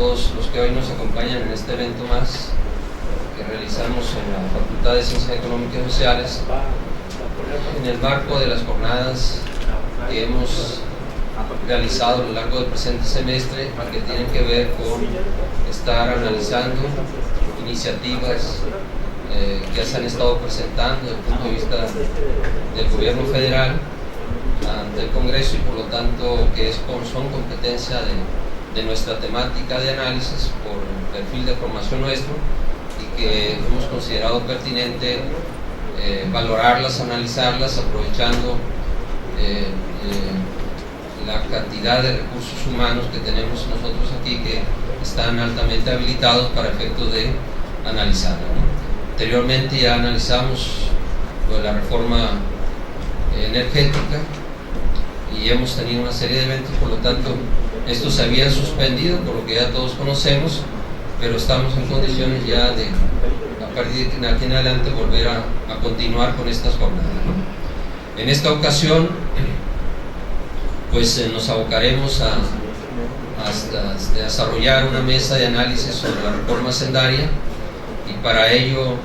todos los que hoy nos acompañan en este evento más que realizamos en la Facultad de Ciencias Económicas y Sociales en el marco de las jornadas que hemos realizado a lo largo del presente semestre, que tienen que ver con estar analizando iniciativas que se han estado presentando desde el punto de vista del gobierno federal ante el Congreso, y por lo tanto que son competencia de nuestra temática de análisis por el perfil de formación nuestro, y que hemos considerado pertinente valorarlas, analizarlas, aprovechando la cantidad de recursos humanos que tenemos nosotros aquí, que están altamente habilitados para efectos de analizarla, ¿no? Anteriormente ya analizamos la reforma energética y hemos tenido una serie de eventos, por lo tanto esto se había suspendido, por lo que ya todos conocemos, pero estamos en condiciones ya de, a partir de aquí en adelante, volver a continuar con estas jornadas, ¿no? En esta ocasión pues nos abocaremos a desarrollar una mesa de análisis sobre la reforma hacendaria, y para ello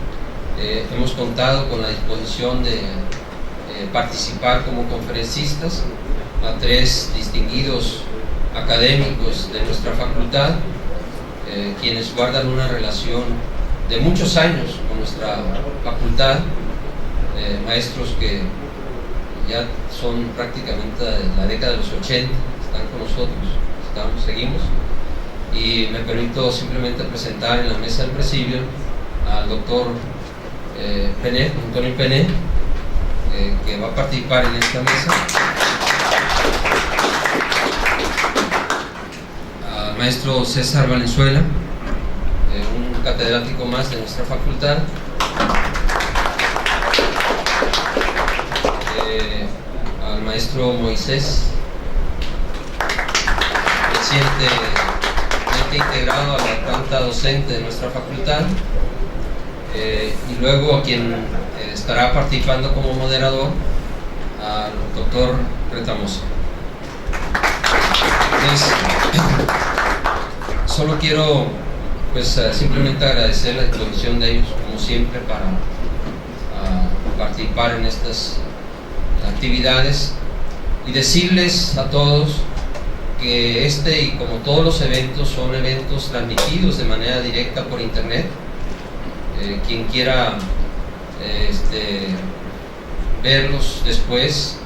hemos contado con la disposición de participar como conferencistas a 3 distinguidos académicos de nuestra facultad, quienes guardan una relación de muchos años con nuestra facultad, maestros que ya son prácticamente de la década de los 80, están con nosotros, seguimos, y me permito simplemente presentar en la mesa del presidio al doctor Antonio Pené, que va a participar en esta mesa, al maestro César Valenzuela, un catedrático más de nuestra facultad, al maestro Moisés, recientemente integrado a la planta docente de nuestra facultad, y luego a quien estará participando como moderador, al doctor Retamoso. Entonces, solo quiero pues simplemente agradecer la disposición de ellos, como siempre, para participar en estas actividades, y decirles a todos que este y como todos los eventos son eventos transmitidos de manera directa por internet. Quien quiera verlos después,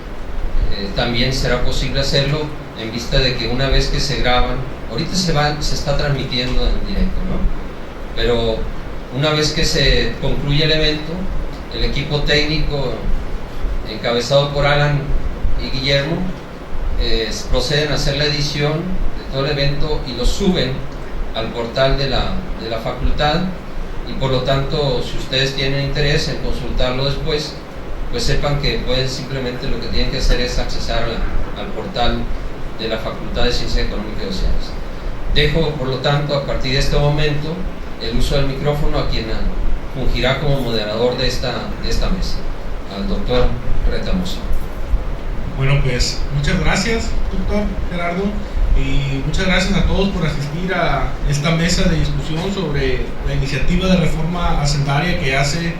también será posible hacerlo, en vista de que una vez que se graban, ahorita se está transmitiendo en directo, ¿no? Pero una vez que se concluye el evento, el equipo técnico encabezado por Alan y Guillermo proceden a hacer la edición de todo el evento y lo suben al portal de la facultad, y por lo tanto, si ustedes tienen interés en consultarlo después, pues sepan que pueden simplemente, lo que tienen que hacer es accesar al portal de la Facultad de Ciencias Económicas y Sociales. Dejo, por lo tanto, a partir de este momento, el uso del micrófono a quien fungirá como moderador de esta mesa, al doctor Retamoso. Bueno, pues muchas gracias, doctor Gerardo, y muchas gracias a todos por asistir a esta mesa de discusión sobre la iniciativa de reforma hacendaria que hace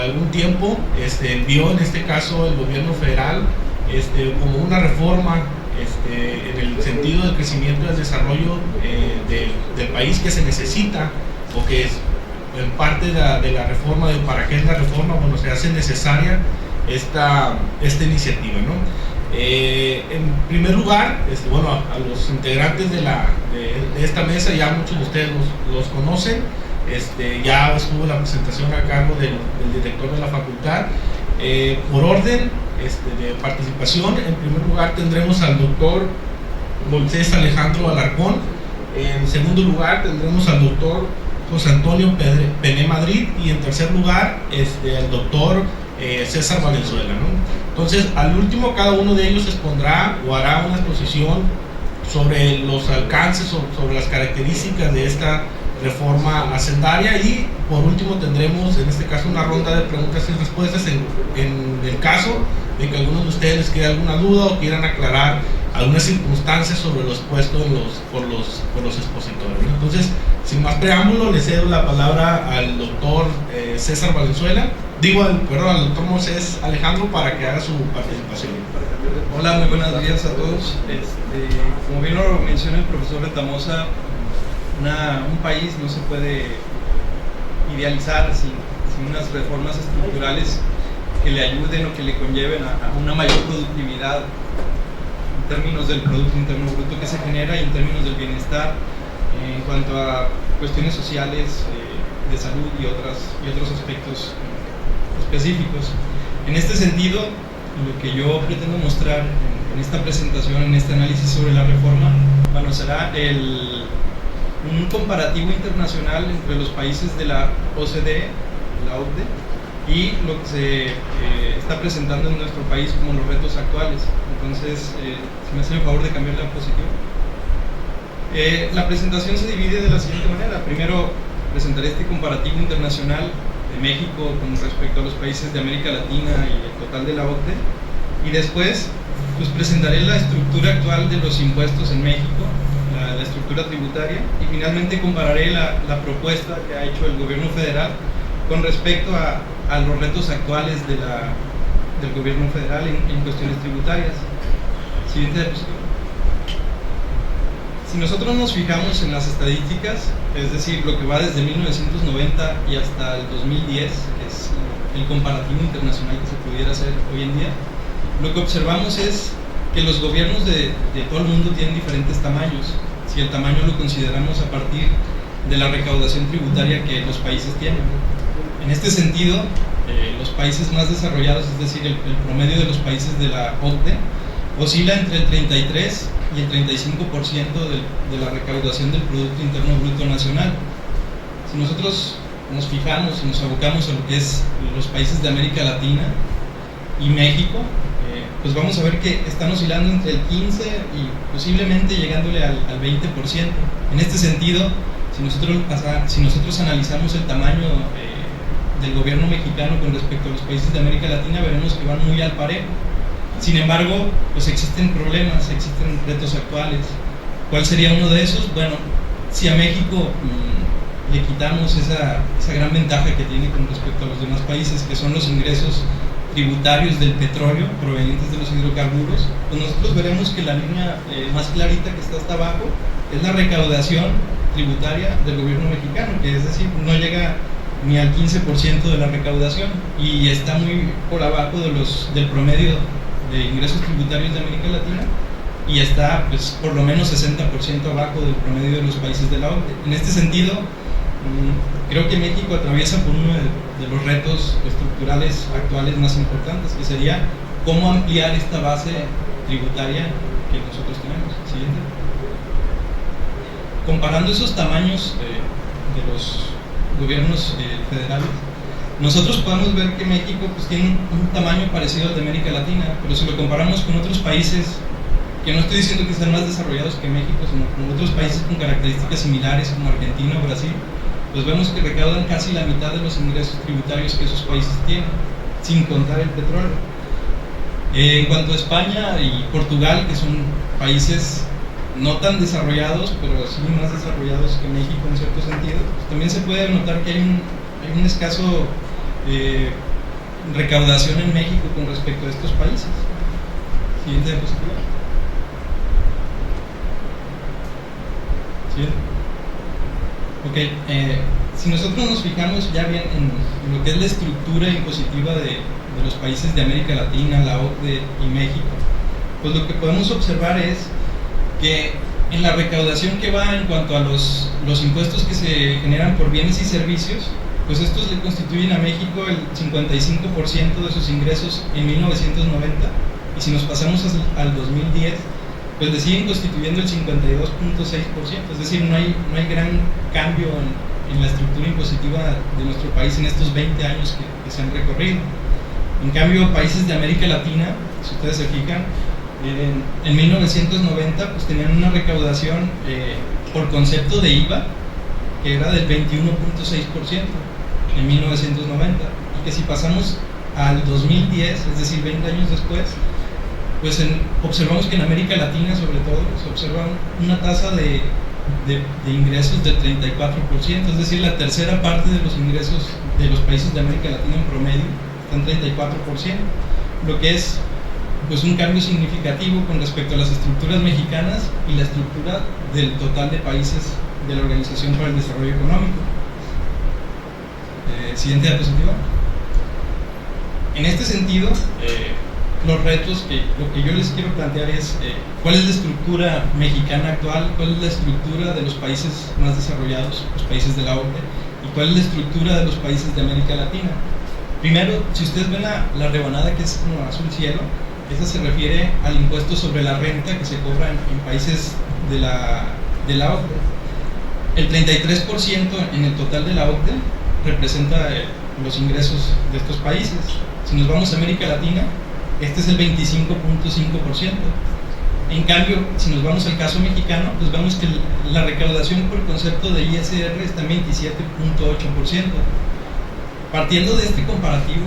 algún tiempo envió, en este caso, el gobierno federal como una reforma en el sentido del crecimiento y del desarrollo del país, que se necesita, o que es en parte de la reforma, de para qué es la reforma. Bueno, se hace necesaria esta iniciativa, ¿no? En primer lugar, bueno, a los integrantes de esta mesa, ya muchos de ustedes los conocen. Ya estuvo la presentación a cargo del director de la facultad. Por orden de participación, en primer lugar tendremos al doctor Moisés Alejandro Alarcón. En segundo lugar tendremos al doctor José Antonio Pené Madrid, y en tercer lugar al doctor César Valenzuela, ¿no? Entonces, al último, cada uno de ellos expondrá o hará una exposición sobre los alcances, sobre las características de esta reforma hacendaria, y por último tendremos en este caso una ronda de preguntas y respuestas en el caso de que alguno de ustedes les quede alguna duda o quieran aclarar algunas circunstancias sobre los puestos por los expositores, ¿no? Entonces, sin más preámbulo, le cedo la palabra al doctor César Valenzuela, al doctor Moisés Alejandro, para que haga su participación. Hola, muy buenos días a todos. Como bien lo menciona el profesor Retamosa, un país no se puede idealizar sin unas reformas estructurales que le ayuden o que le conlleven a una mayor productividad en términos del Producto Interno Bruto que se genera y en términos del bienestar en cuanto a cuestiones sociales, de salud y otros aspectos específicos. En este sentido, lo que yo pretendo mostrar en esta presentación, en este análisis sobre la reforma, bueno, será un comparativo internacional entre los países de la OCDE, la OCDE, y lo que se está presentando en nuestro país como los retos actuales. Entonces, si me hacen el favor de cambiar la diapositiva. La presentación se divide de la siguiente manera. Primero, presentaré este comparativo internacional de México con respecto a los países de América Latina y el total de la OCDE. Y después, pues presentaré la estructura actual de los impuestos en México, la estructura tributaria, y finalmente compararé la propuesta que ha hecho el gobierno federal con respecto a los retos actuales del gobierno federal en cuestiones tributarias. Siguiente diapositiva. Si nosotros nos fijamos en las estadísticas, es decir, lo que va desde 1990 y hasta el 2010, que es el comparativo internacional que se pudiera hacer hoy en día, lo que observamos es que los gobiernos de todo el mundo tienen diferentes tamaños, si el tamaño lo consideramos a partir de la recaudación tributaria que los países tienen. En este sentido, los países más desarrollados, es decir, el promedio de los países de la OCDE, oscila entre el 33 y el 35% de la recaudación del Producto Interno Bruto Nacional. Si nosotros nos fijamos y nos abocamos a lo que es los países de América Latina y México, pues vamos a ver que están oscilando entre el 15 y posiblemente llegándole al 20%. En este sentido, si nosotros analizamos el tamaño del gobierno mexicano con respecto a los países de América Latina, veremos que van muy al parejo. Sin embargo, pues existen problemas, existen retos actuales. ¿Cuál sería uno de esos? Bueno, si a México le quitamos esa gran ventaja que tiene con respecto a los demás países, que son los ingresos tributarios del petróleo provenientes de los hidrocarburos, pues nosotros veremos que la línea más clarita que está hasta abajo es la recaudación tributaria del gobierno mexicano, que es decir, no llega ni al 15% de la recaudación y está muy por abajo del promedio de ingresos tributarios de América Latina, y está pues por lo menos 60% abajo del promedio de los países de la OCDE. En este sentido, creo que México atraviesa por uno de los retos estructurales actuales más importantes, que sería cómo ampliar esta base tributaria que nosotros tenemos. Siguiente. Comparando esos tamaños de los gobiernos federales, nosotros podemos ver que México pues tiene un tamaño parecido al de América Latina, pero si lo comparamos con otros países, que no estoy diciendo que sean más desarrollados que México, sino con otros países con características similares como Argentina o Brasil, pues vemos que recaudan casi la mitad de los ingresos tributarios que esos países tienen, sin contar el petróleo. En cuanto a España y Portugal, que son países no tan desarrollados, pero sí más desarrollados que México en cierto sentido, pues también se puede notar que hay un escaso recaudación en México con respecto a estos países. Siguiente diapositiva. ¿Sí? Ok, si nosotros nos fijamos ya bien en lo que es la estructura impositiva de los países de América Latina, la OCDE y México, pues lo que podemos observar es que en la recaudación que va en cuanto a los impuestos que se generan por bienes y servicios, pues estos le constituyen a México el 55% de sus ingresos en 1990, y si nos pasamos al 2010, pues le siguen constituyendo el 52.6%, es decir, no hay gran cambio en la estructura impositiva de nuestro país en estos 20 años que se han recorrido. En cambio, países de América Latina, si ustedes se fijan, en 1990 pues tenían una recaudación por concepto de IVA que era del 21.6% en 1990, y que si pasamos al 2010, es decir, 20 años después, pues observamos que en América Latina, sobre todo, se observa una tasa de ingresos del 34%, es decir, la tercera parte de los ingresos de los países de América Latina en promedio están 34%, lo que es pues un cambio significativo con respecto a las estructuras mexicanas y la estructura del total de países de la Organización para el Desarrollo Económico. Siguiente diapositiva. En este sentido, los retos lo que yo les quiero plantear es cuál es la estructura mexicana actual, cuál es la estructura de los países más desarrollados, los países de la OCDE, y cuál es la estructura de los países de América Latina. Primero, si ustedes ven la rebanada que es como azul cielo, esa se refiere al impuesto sobre la renta que se cobra en países de la OCDE. El 33% en el total de la OCDE representa los ingresos de estos países. Si nos vamos a América Latina, este es el 25.5%. En cambio, si nos vamos al caso mexicano, pues vemos que la recaudación por concepto de ISR está en 27.8%. Partiendo de este comparativo,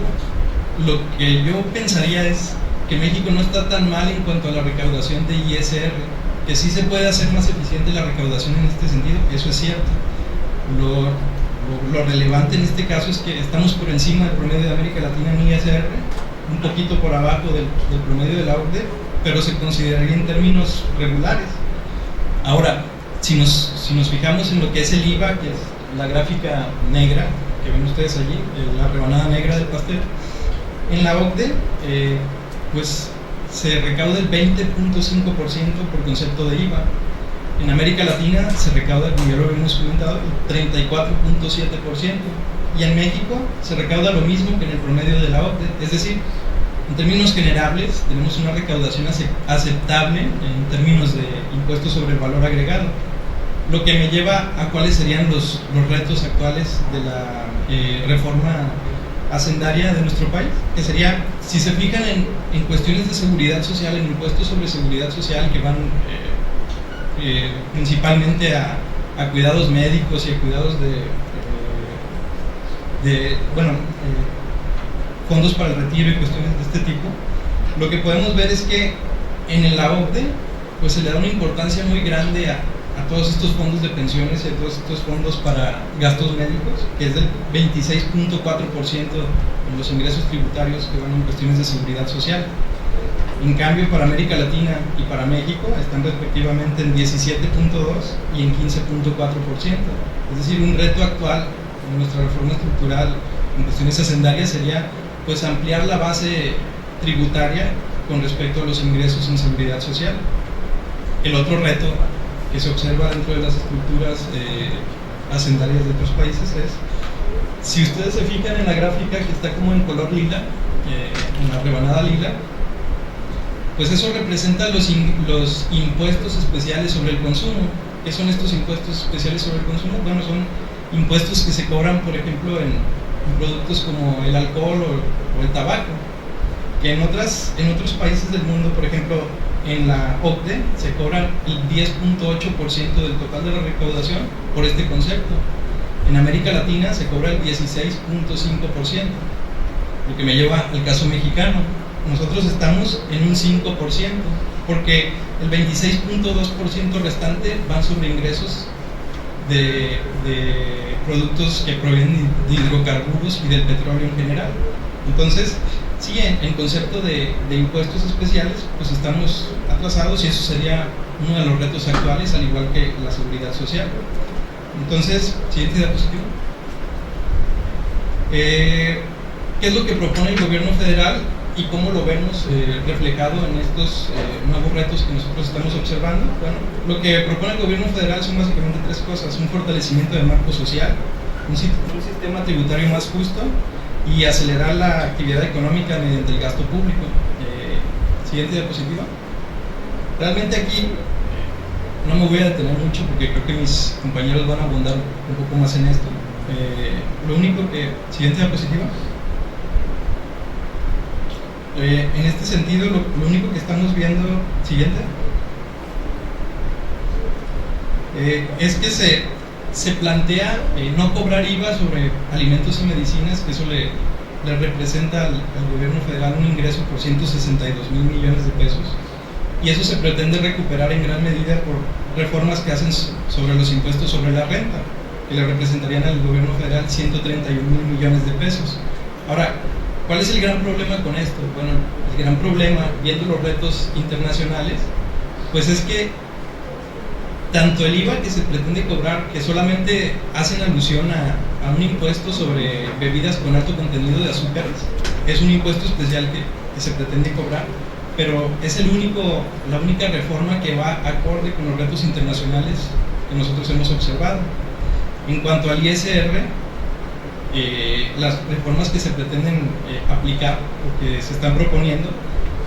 lo que yo pensaría es que México no está tan mal en cuanto a la recaudación de ISR, que sí se puede hacer más eficiente la recaudación en este sentido, eso es cierto. Lo relevante en este caso es que estamos por encima del promedio de América Latina en ISR, un poquito por abajo del promedio de la OCDE, pero se consideraría en términos regulares. Ahora, si nos fijamos en lo que es el IVA, que es la gráfica negra que ven ustedes allí, la rebanada negra del pastel, en la OCDE pues se recauda el 20.5% por concepto de IVA. En América Latina se recauda, como ya lo hemos comentado, el 34.7%, y en México se recauda lo mismo que en el promedio de la OCDE. Es decir, en términos generables tenemos una recaudación aceptable en términos de impuestos sobre el valor agregado, lo que me lleva a cuáles serían los retos actuales de la reforma hacendaria de nuestro país, que sería, si se fijan en cuestiones de seguridad social, en impuestos sobre seguridad social que van principalmente a cuidados médicos y a cuidados fondos para el retiro y cuestiones de este tipo, lo que podemos ver es que en la OCDE pues se le da una importancia muy grande a todos estos fondos de pensiones y a todos estos fondos para gastos médicos, que es del 26.4% en los ingresos tributarios que van en cuestiones de seguridad social. En cambio, para América Latina y para México están respectivamente en 17.2% y en 15.4%. Es decir, un reto actual en nuestra reforma estructural en cuestiones hacendarias sería pues ampliar la base tributaria con respecto a los ingresos en seguridad social. El otro reto que se observa dentro de las estructuras hacendarias de otros países es, si ustedes se fijan en la gráfica que está como en color lila, en la rebanada lila, pues eso representa los impuestos especiales sobre el consumo. ¿Qué son estos impuestos especiales sobre el consumo? Bueno, son impuestos que se cobran, por ejemplo, en productos como el alcohol o el tabaco, que en otros países del mundo, por ejemplo, en la OCDE se cobra el 10.8% del total de la recaudación por este concepto. En América Latina se cobra el 16.5%, lo que me lleva al caso mexicano. Nosotros estamos en un 5%, porque el 26.2% restante van sobre ingresos de productos que provienen de hidrocarburos y del petróleo en general. Entonces, sí, en concepto de impuestos especiales, pues estamos atrasados, y eso sería uno de los retos actuales, al igual que la seguridad social. Entonces, siguiente diapositiva. ¿Qué es lo que propone el gobierno federal y cómo lo vemos reflejado en estos nuevos retos que nosotros estamos observando? Bueno, lo que propone el gobierno federal son básicamente tres cosas: un fortalecimiento del marco social, un sistema tributario más justo y acelerar la actividad económica mediante el gasto público. Siguiente diapositiva. Realmente aquí no me voy a detener mucho porque creo que mis compañeros van a abundar un poco más en esto. Lo único que... Siguiente diapositiva. En este sentido, lo único que estamos viendo... Siguiente. Es que se plantea no cobrar IVA sobre alimentos y medicinas, que eso le representa al gobierno federal un ingreso por 162,000 millones de pesos, y eso se pretende recuperar en gran medida por reformas que hacen sobre los impuestos sobre la renta, que le representarían al gobierno federal 131,000 millones de pesos. Ahora, ¿cuál es el gran problema con esto? Bueno, el gran problema, viendo los retos internacionales, pues es que tanto el IVA que se pretende cobrar, que solamente hacen alusión a un impuesto sobre bebidas con alto contenido de azúcares, es un impuesto especial que se pretende cobrar, pero es la única reforma que va acorde con los retos internacionales que nosotros hemos observado. En cuanto al ISR, las reformas que se pretenden aplicar o que se están proponiendo,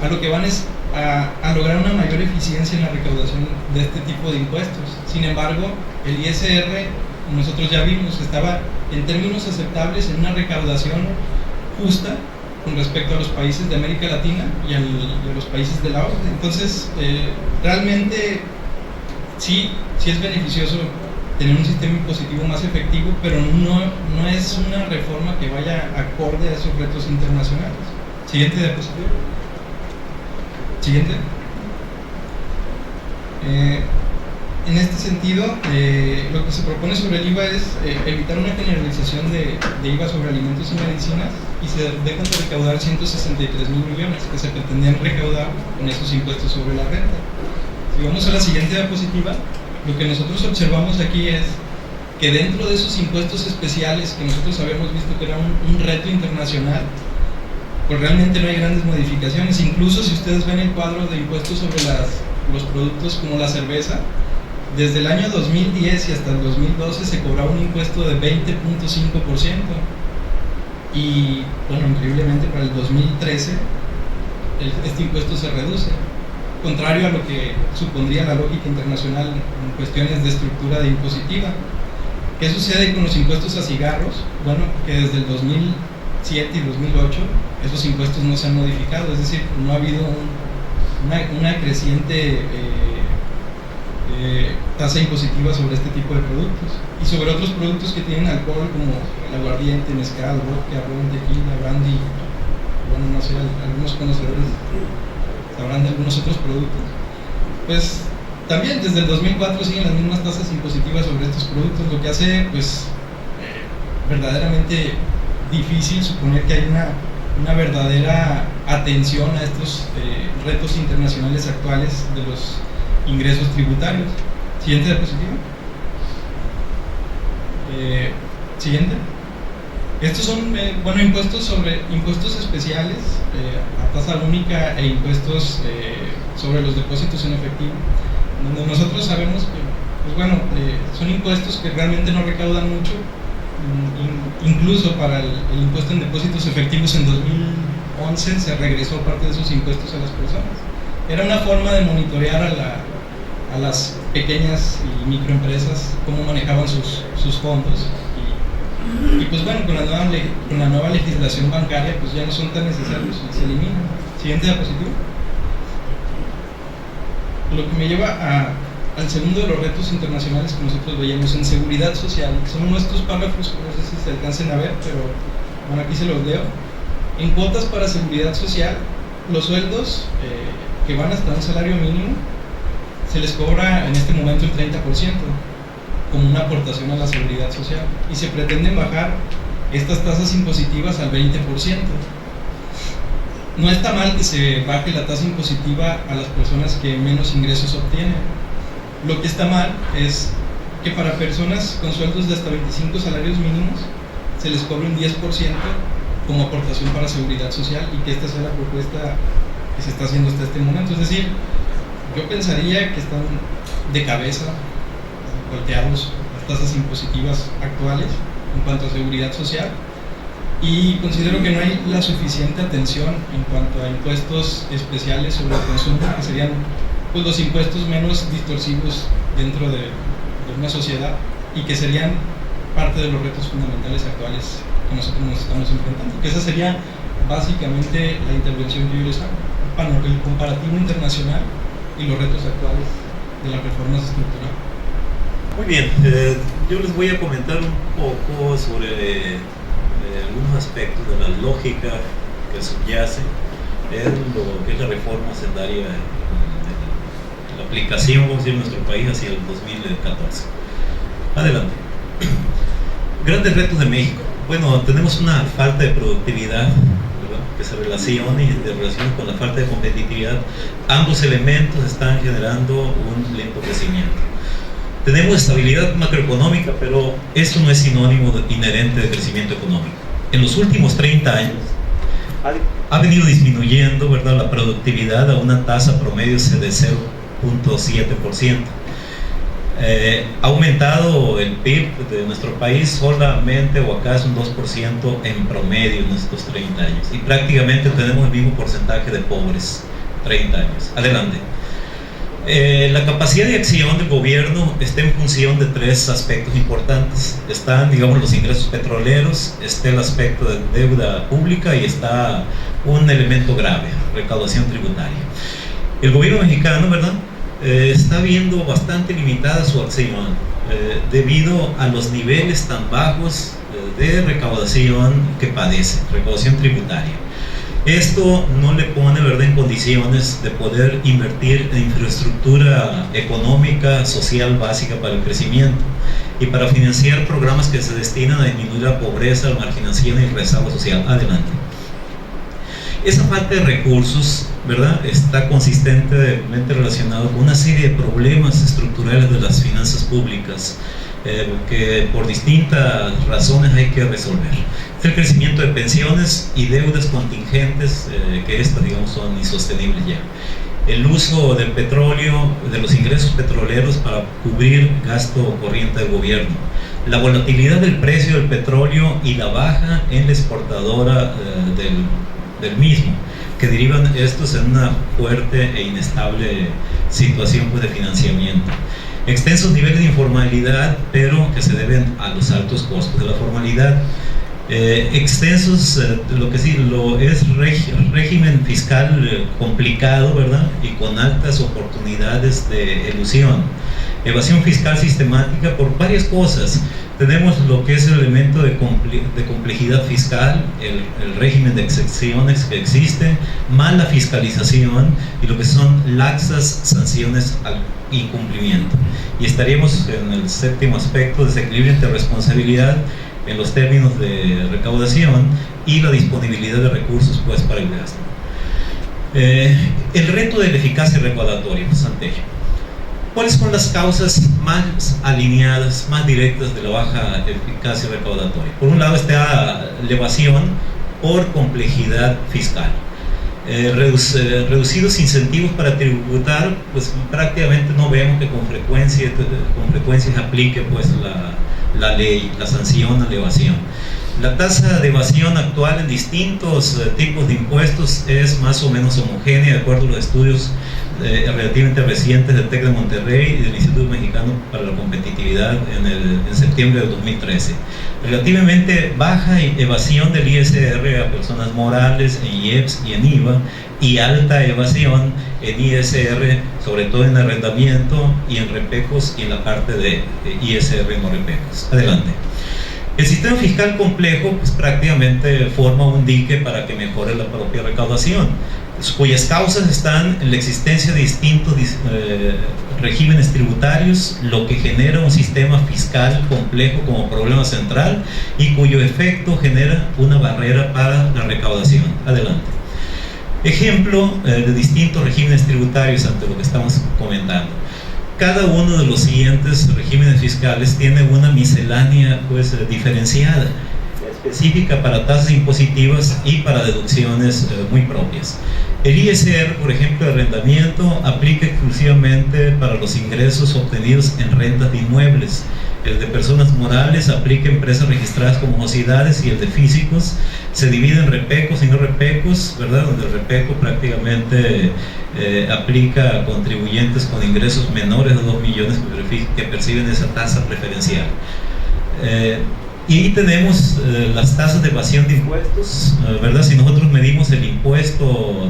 a lo que van es a lograr una mayor eficiencia en la recaudación de este tipo de impuestos. Sin embargo, el ISR, nosotros ya vimos, estaba en términos aceptables en una recaudación justa con respecto a los países de América Latina y a los países de la OCDE. Entonces, realmente sí es beneficioso tener un sistema impositivo más efectivo, pero no es una reforma que vaya acorde a esos retos internacionales. Siguiente diapositiva. Siguiente. En este sentido, lo que se propone sobre el IVA es evitar una generalización de IVA sobre alimentos y medicinas, y se dejan de recaudar 163,000 millones que se pretendían recaudar con esos impuestos sobre la renta. Si vamos a la siguiente diapositiva, lo que nosotros observamos aquí es que dentro de esos impuestos especiales que nosotros habíamos visto que era un reto internacional, pues realmente no hay grandes modificaciones. Incluso si ustedes ven el cuadro de impuestos sobre los productos como la cerveza, desde el año 2010 y hasta el 2012 se cobraba un impuesto de 20.5%, y bueno, increíblemente para el 2013 este impuesto se reduce, contrario a lo que supondría la lógica internacional en cuestiones de estructura de impositiva. ¿Qué sucede con los impuestos a cigarros? Bueno, que desde el 2007 y 2008 esos impuestos no se han modificado, es decir, no ha habido una creciente tasa impositiva sobre este tipo de productos, y sobre otros productos que tienen alcohol como el aguardiente, mezcal, vodka, ron, tequila, brandy. Bueno, no sé, algunos conocedores sabrán de algunos otros productos. Pues también desde el 2004 siguen las mismas tasas impositivas sobre estos productos, lo que hace pues verdaderamente difícil suponer que hay una verdadera atención a estos retos internacionales actuales de los ingresos tributarios. Siguiente diapositiva. Siguiente. Estos son impuestos especiales a tasa única e impuestos sobre los depósitos en efectivo, donde nosotros sabemos que son impuestos que realmente no recaudan mucho. Incluso para el impuesto en depósitos efectivos en 2011 se regresó parte de esos impuestos a las personas. Era una forma de monitorear a las pequeñas y microempresas cómo manejaban sus fondos, y pues bueno, con la nueva legislación bancaria pues ya no son tan necesarios y se eliminan. Siguiente diapositiva. Lo que me lleva al segundo de los retos internacionales que nosotros veíamos en seguridad social. Son nuestros párrafos, no sé si se alcancen a ver, pero bueno, aquí se los leo. En cuotas para seguridad social, los sueldos que van hasta un salario mínimo se les cobra en este momento el 30% como una aportación a la seguridad social, y se pretenden bajar estas tasas impositivas al 20%. No está mal que se baje la tasa impositiva a las personas que menos ingresos obtienen. Lo que está mal es que para personas con sueldos de hasta 25 salarios mínimos se les cobre un 10% como aportación para seguridad social, y que esta sea la propuesta que se está haciendo hasta este momento. Es decir, yo pensaría que están de cabeza volteados las tasas impositivas actuales en cuanto a seguridad social, y considero que no hay la suficiente atención en cuanto a impuestos especiales sobre el consumo, que serían pues los impuestos menos distorsivos dentro de una sociedad, y que serían parte de los retos fundamentales actuales que nosotros nos estamos enfrentando, que esa sería básicamente la intervención que yo les hago, el comparativo internacional y los retos actuales de las reformas estructurales. Muy bien, yo les voy a comentar un poco sobre algunos aspectos de la lógica que subyace en lo que es la reforma hacendaria, la aplicación, vamos a decir, en nuestro país hacia el 2014. Adelante. Grandes retos de México. Bueno, tenemos una falta de productividad, ¿verdad?, que se relaciona y de relación con la falta de competitividad. Ambos elementos están generando un lento crecimiento. Tenemos estabilidad macroeconómica, pero esto no es sinónimo inherente de crecimiento económico. En los últimos 30 años ha venido disminuyendo, ¿verdad?, la productividad a una tasa promedio de 0.7%. Ha aumentado el PIB de nuestro país solamente o acaso un 2% en promedio en estos 30 años. Y prácticamente tenemos el mismo porcentaje de pobres 30 años. Adelante. La capacidad de acción del gobierno está en función de tres aspectos importantes. Están, digamos, los ingresos petroleros, está el aspecto de deuda pública y está un elemento grave, recaudación tributaria. El gobierno mexicano, ¿verdad?, está viendo bastante limitada su acción debido a los niveles tan bajos de recaudación que padece, recaudación tributaria. Esto no le pone, ¿verdad?, en condiciones de poder invertir en infraestructura económica, social básica para el crecimiento y para financiar programas que se destinan a disminuir la pobreza, la marginación y el rezago social. Adelante. Esa falta de recursos, ¿verdad?, está consistentemente relacionado con una serie de problemas estructurales de las finanzas públicas que por distintas razones hay que resolver. Es el crecimiento de pensiones y deudas contingentes que estas, digamos, son insostenibles ya. El uso del petróleo, de los ingresos petroleros para cubrir gasto corriente del gobierno. La volatilidad del precio del petróleo y la baja en la exportadora del mismo, que derivan estos en una fuerte e inestable situación, pues, de financiamiento. Extensos niveles de informalidad, pero que se deben a los altos costos de la formalidad. Extensos, lo que sí lo es régimen fiscal complicado, ¿verdad?, y con altas oportunidades de elusión. Evasión fiscal sistemática por varias cosas. Tenemos lo que es el elemento de complejidad fiscal, el régimen de excepciones que existe, mala fiscalización y lo que son laxas sanciones al incumplimiento. Y estaríamos en el séptimo aspecto, desequilibrio entre responsabilidad en los términos de recaudación y la disponibilidad de recursos, pues, para el gasto. El reto de la eficacia recaudatoria, Santejo. ¿Cuáles son las causas más alineadas, más directas de la baja eficacia recaudatoria? Por un lado está la evasión por complejidad fiscal. Reducidos incentivos para tributar, pues prácticamente no vemos que con frecuencia se aplique, pues, la ley, la sanción a la evasión. La tasa de evasión actual en distintos tipos de impuestos es más o menos homogénea, de acuerdo a los estudios relativamente recientes del TEC de Monterrey y del Instituto Mexicano para la Competitividad en septiembre de 2013. Relativamente baja evasión del ISR a personas morales en IEPS y en IVA, y alta evasión en ISR, sobre todo en arrendamiento y en repecos y en la parte de ISR no repecos. Adelante. El sistema fiscal complejo, pues, prácticamente forma un dique para que mejore la propia recaudación, cuyas causas están en la existencia de distintos regímenes tributarios, lo que genera un sistema fiscal complejo como problema central y cuyo efecto genera una barrera para la recaudación. Adelante. Ejemplo de distintos regímenes tributarios ante lo que estamos comentando. Cada uno de los siguientes regímenes fiscales tiene una miscelánea, pues, diferenciada, específica para tasas impositivas y para deducciones muy propias. El ISR, por ejemplo, de arrendamiento, aplica exclusivamente para los ingresos obtenidos en rentas de inmuebles. El de personas morales aplica a empresas registradas como sociedades, y el de físicos se divide en repecos y no repecos, ¿verdad?, donde el repeco prácticamente aplica a contribuyentes con ingresos menores de 2 millones que perciben esa tasa preferencial. Y ahí tenemos las tasas de evasión de impuestos, ¿verdad? Si nosotros medimos el impuesto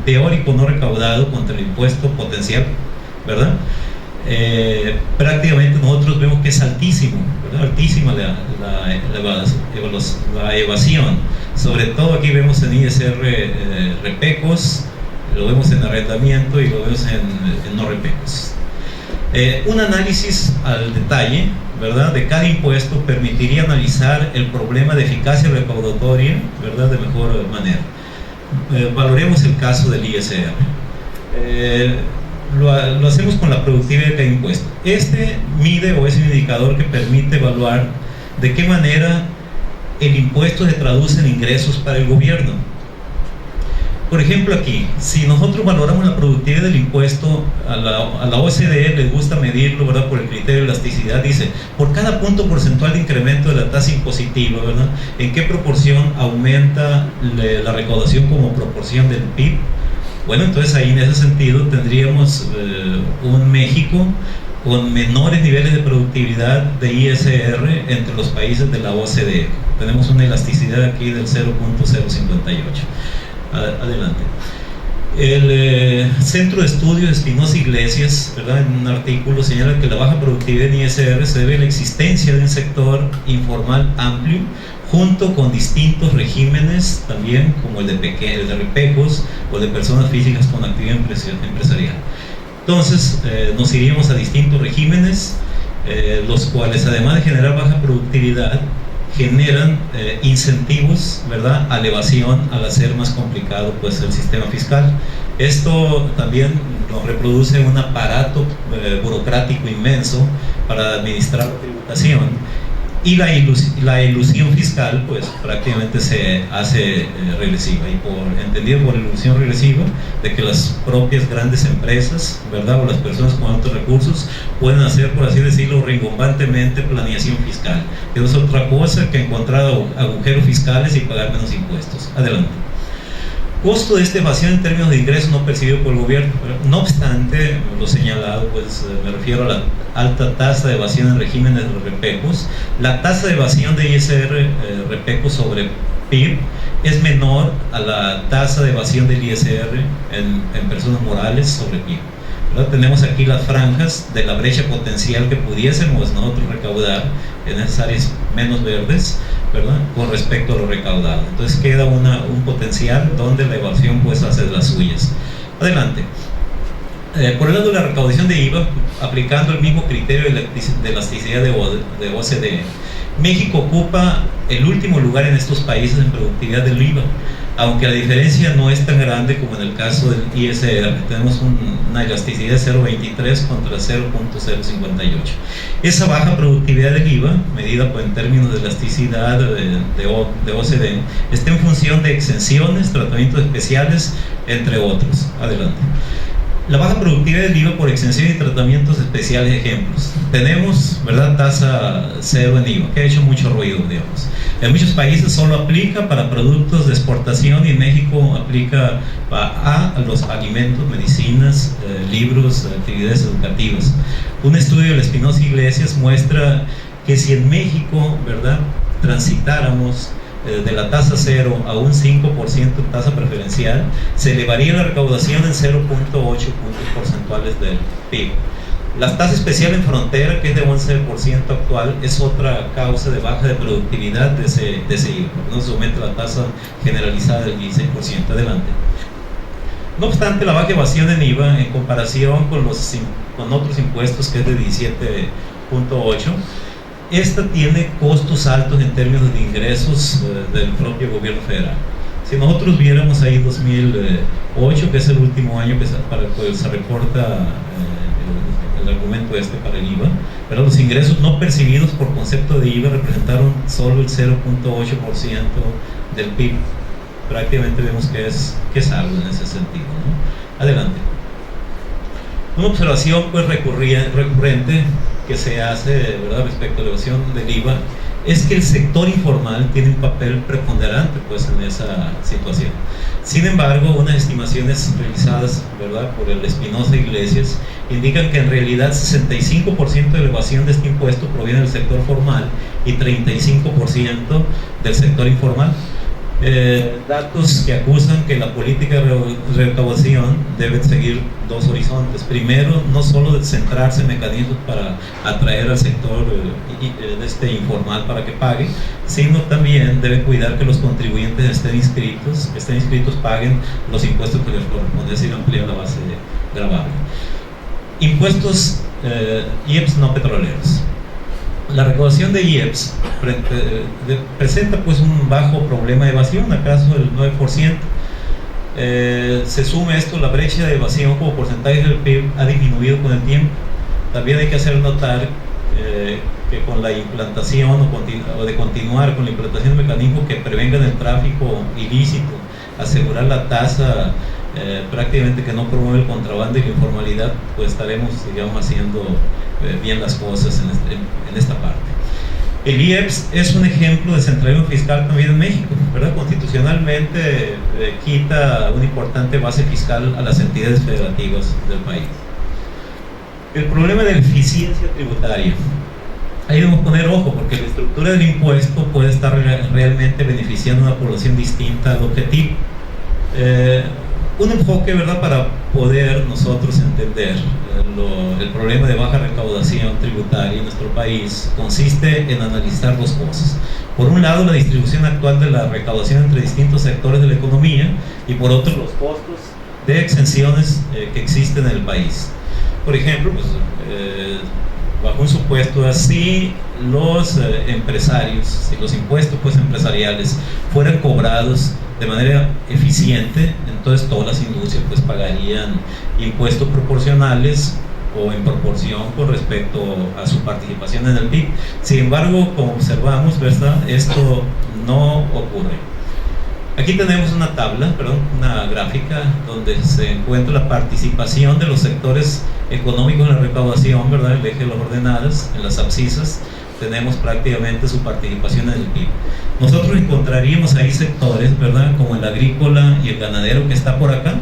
teórico no recaudado contra el impuesto potencial, ¿verdad?, prácticamente nosotros vemos que es altísimo, ¿verdad? Altísima la evasión. Sobre todo aquí vemos en ISR repecos, lo vemos en arrendamiento y lo vemos en no repecos. Un análisis al detalle, ¿verdad?, de cada impuesto permitiría analizar el problema de eficacia recaudatoria, ¿verdad?, de mejor manera. Valoremos el caso del ISR. Lo hacemos con la productividad de cada impuesto. Este mide o es un indicador que permite evaluar de qué manera el impuesto se traduce en ingresos para el gobierno. Por ejemplo, aquí, si nosotros valoramos la productividad del impuesto, a la OCDE les gusta medirlo, ¿verdad?, por el criterio de elasticidad. Dice, por cada punto porcentual de incremento de la tasa impositiva, ¿verdad?, ¿en qué proporción aumenta la recaudación como proporción del PIB? Bueno, entonces ahí en ese sentido tendríamos un México con menores niveles de productividad de ISR entre los países de la OCDE. Tenemos una elasticidad aquí del 0.058. Adelante. El Centro de Estudios Espinosa Iglesias, ¿verdad?, en un artículo señala que la baja productividad en ISR se debe a la existencia de un sector informal amplio, junto con distintos regímenes también, como el de repecos o de personas físicas con actividad empresarial. Entonces, nos iríamos a distintos regímenes, los cuales, además de generar baja productividad, generan incentivos, ¿verdad?, a la evasión, al hacer más complicado pues el sistema fiscal. Esto también nos reproduce un aparato burocrático inmenso para administrar la tributación, y la ilusión fiscal pues prácticamente se hace regresiva, y entendido por ilusión regresiva de que las propias grandes empresas, ¿verdad?, o las personas con altos recursos pueden hacer, por así decirlo, rimbombantemente planeación fiscal, que no es otra cosa que encontrar agujeros fiscales y pagar menos impuestos. Adelante. Costo de esta evasión en términos de ingresos no percibido por el gobierno. No obstante, lo señalado, pues me refiero a la alta tasa de evasión en regímenes de repecos. La tasa de evasión de ISR repecos sobre PIB es menor a la tasa de evasión del ISR en personas morales sobre PIB, ¿verdad? Tenemos aquí las franjas de la brecha potencial que pudiésemos nosotros recaudar en esas áreas menos verdes, ¿verdad?, con respecto a lo recaudado. Entonces queda un potencial donde la evasión pues hace las suyas. Adelante. Por el lado de la recaudación de IVA, aplicando el mismo criterio de elasticidad de OCDE, México ocupa el último lugar en estos países en productividad del IVA, aunque la diferencia no es tan grande como en el caso del ISR. Tenemos una elasticidad de 0.23 contra 0.058. Esa baja productividad del IVA, medida en términos de elasticidad de OCDE, está en función de exenciones, tratamientos especiales, entre otros. Adelante. La baja productividad del IVA por exención y tratamientos especiales, ejemplos. Tenemos, ¿verdad?, tasa cero en IVA, que ha hecho mucho ruido, digamos. En muchos países solo aplica para productos de exportación, y en México aplica a los alimentos, medicinas, libros, actividades educativas. Un estudio de la Espinosa Iglesias muestra que si en México, ¿verdad?, transitáramos de la tasa cero a un 5% de tasa preferencial, se elevaría la recaudación en 0.8 puntos porcentuales del PIB. La tasa especial en frontera, que es de 11% actual, es otra causa de baja de productividad de ese IVA, porque no se aumenta la tasa generalizada del 16%. Adelante. No obstante, la baja evasión en IVA en comparación con otros impuestos, que es de 17.8%, esta tiene costos altos en términos de ingresos del propio gobierno federal. Si nosotros viéramos ahí 2008, que es el último año para el cual se reporta el argumento para el IVA, pero los ingresos no percibidos por concepto de IVA representaron solo el 0.8% del PIB. Prácticamente vemos que es algo en ese sentido, ¿no? Adelante. Una observación pues recurrente que se hace, ¿verdad?, respecto a la evasión del IVA es que el sector informal tiene un papel preponderante pues en esa situación. Sin embargo, unas estimaciones realizadas, ¿verdad?, por el Espinosa Iglesias indican que en realidad 65% de la evasión de este impuesto proviene del sector formal y 35% del sector informal. datos que acusan que la política de recaudación debe seguir dos horizontes. Primero, no solo de centrarse en mecanismos para atraer al sector informal para que pague, sino también debe cuidar que los contribuyentes estén inscritos, paguen los impuestos que les corresponde, es decir, ampliar la base gravable. Impuestos IEPS no petroleros. La recaudación de IEPS presenta pues un bajo problema de evasión, acaso el 9%. Se suma esto, la brecha de evasión como porcentaje del PIB ha disminuido con el tiempo. También hay que hacer notar que con la implantación o de continuar con la implantación de mecanismos que prevengan el tráfico ilícito, asegurar la tasa prácticamente que no promueve el contrabando y la informalidad, pues estaremos, digamos, haciendo bien las cosas en esta parte. El IEPS es un ejemplo de centralismo fiscal también en México, ¿verdad? Constitucionalmente quita una importante base fiscal a las entidades federativas del país. El problema de la eficiencia tributaria. Ahí debemos poner ojo, porque la estructura del impuesto puede estar realmente beneficiando a una población distinta al objetivo. Un enfoque, ¿verdad?, para poder nosotros entender el problema de baja recaudación tributaria en nuestro país consiste en analizar dos cosas. Por un lado, la distribución actual de la recaudación entre distintos sectores de la economía, y por otro, los costos de exenciones que existen en el país. Por ejemplo, pues, bajo un supuesto así, los empresarios, si los impuestos pues empresariales fueran cobrados de manera eficiente, entonces todas las industrias pues pagarían impuestos proporcionales o en proporción con respecto a su participación en el PIB. Sin embargo, como observamos, ¿verdad?, esto no ocurre. Aquí tenemos una tabla, una gráfica donde se encuentra la participación de los sectores económicos en la recaudación, ¿verdad?, el eje de las ordenadas, en las abscisas tenemos prácticamente su participación en el PIB. Nosotros encontraríamos ahí sectores, ¿verdad?, como el agrícola y el ganadero, que está por acá.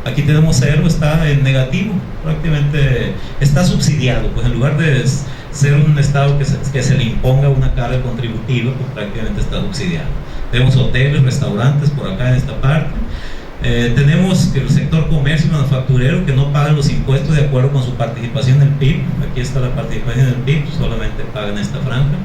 Aquí tenemos cero, está en negativo, prácticamente está subsidiado, pues en lugar de ser un estado que se le imponga una carga contributiva, pues prácticamente está subsidiado. Tenemos hoteles, restaurantes por acá en esta parte. Tenemos el sector comercio y manufacturero, que no pagan los impuestos de acuerdo con su participación en el PIB. Aquí está la participación en el PIB, solamente pagan esta franja.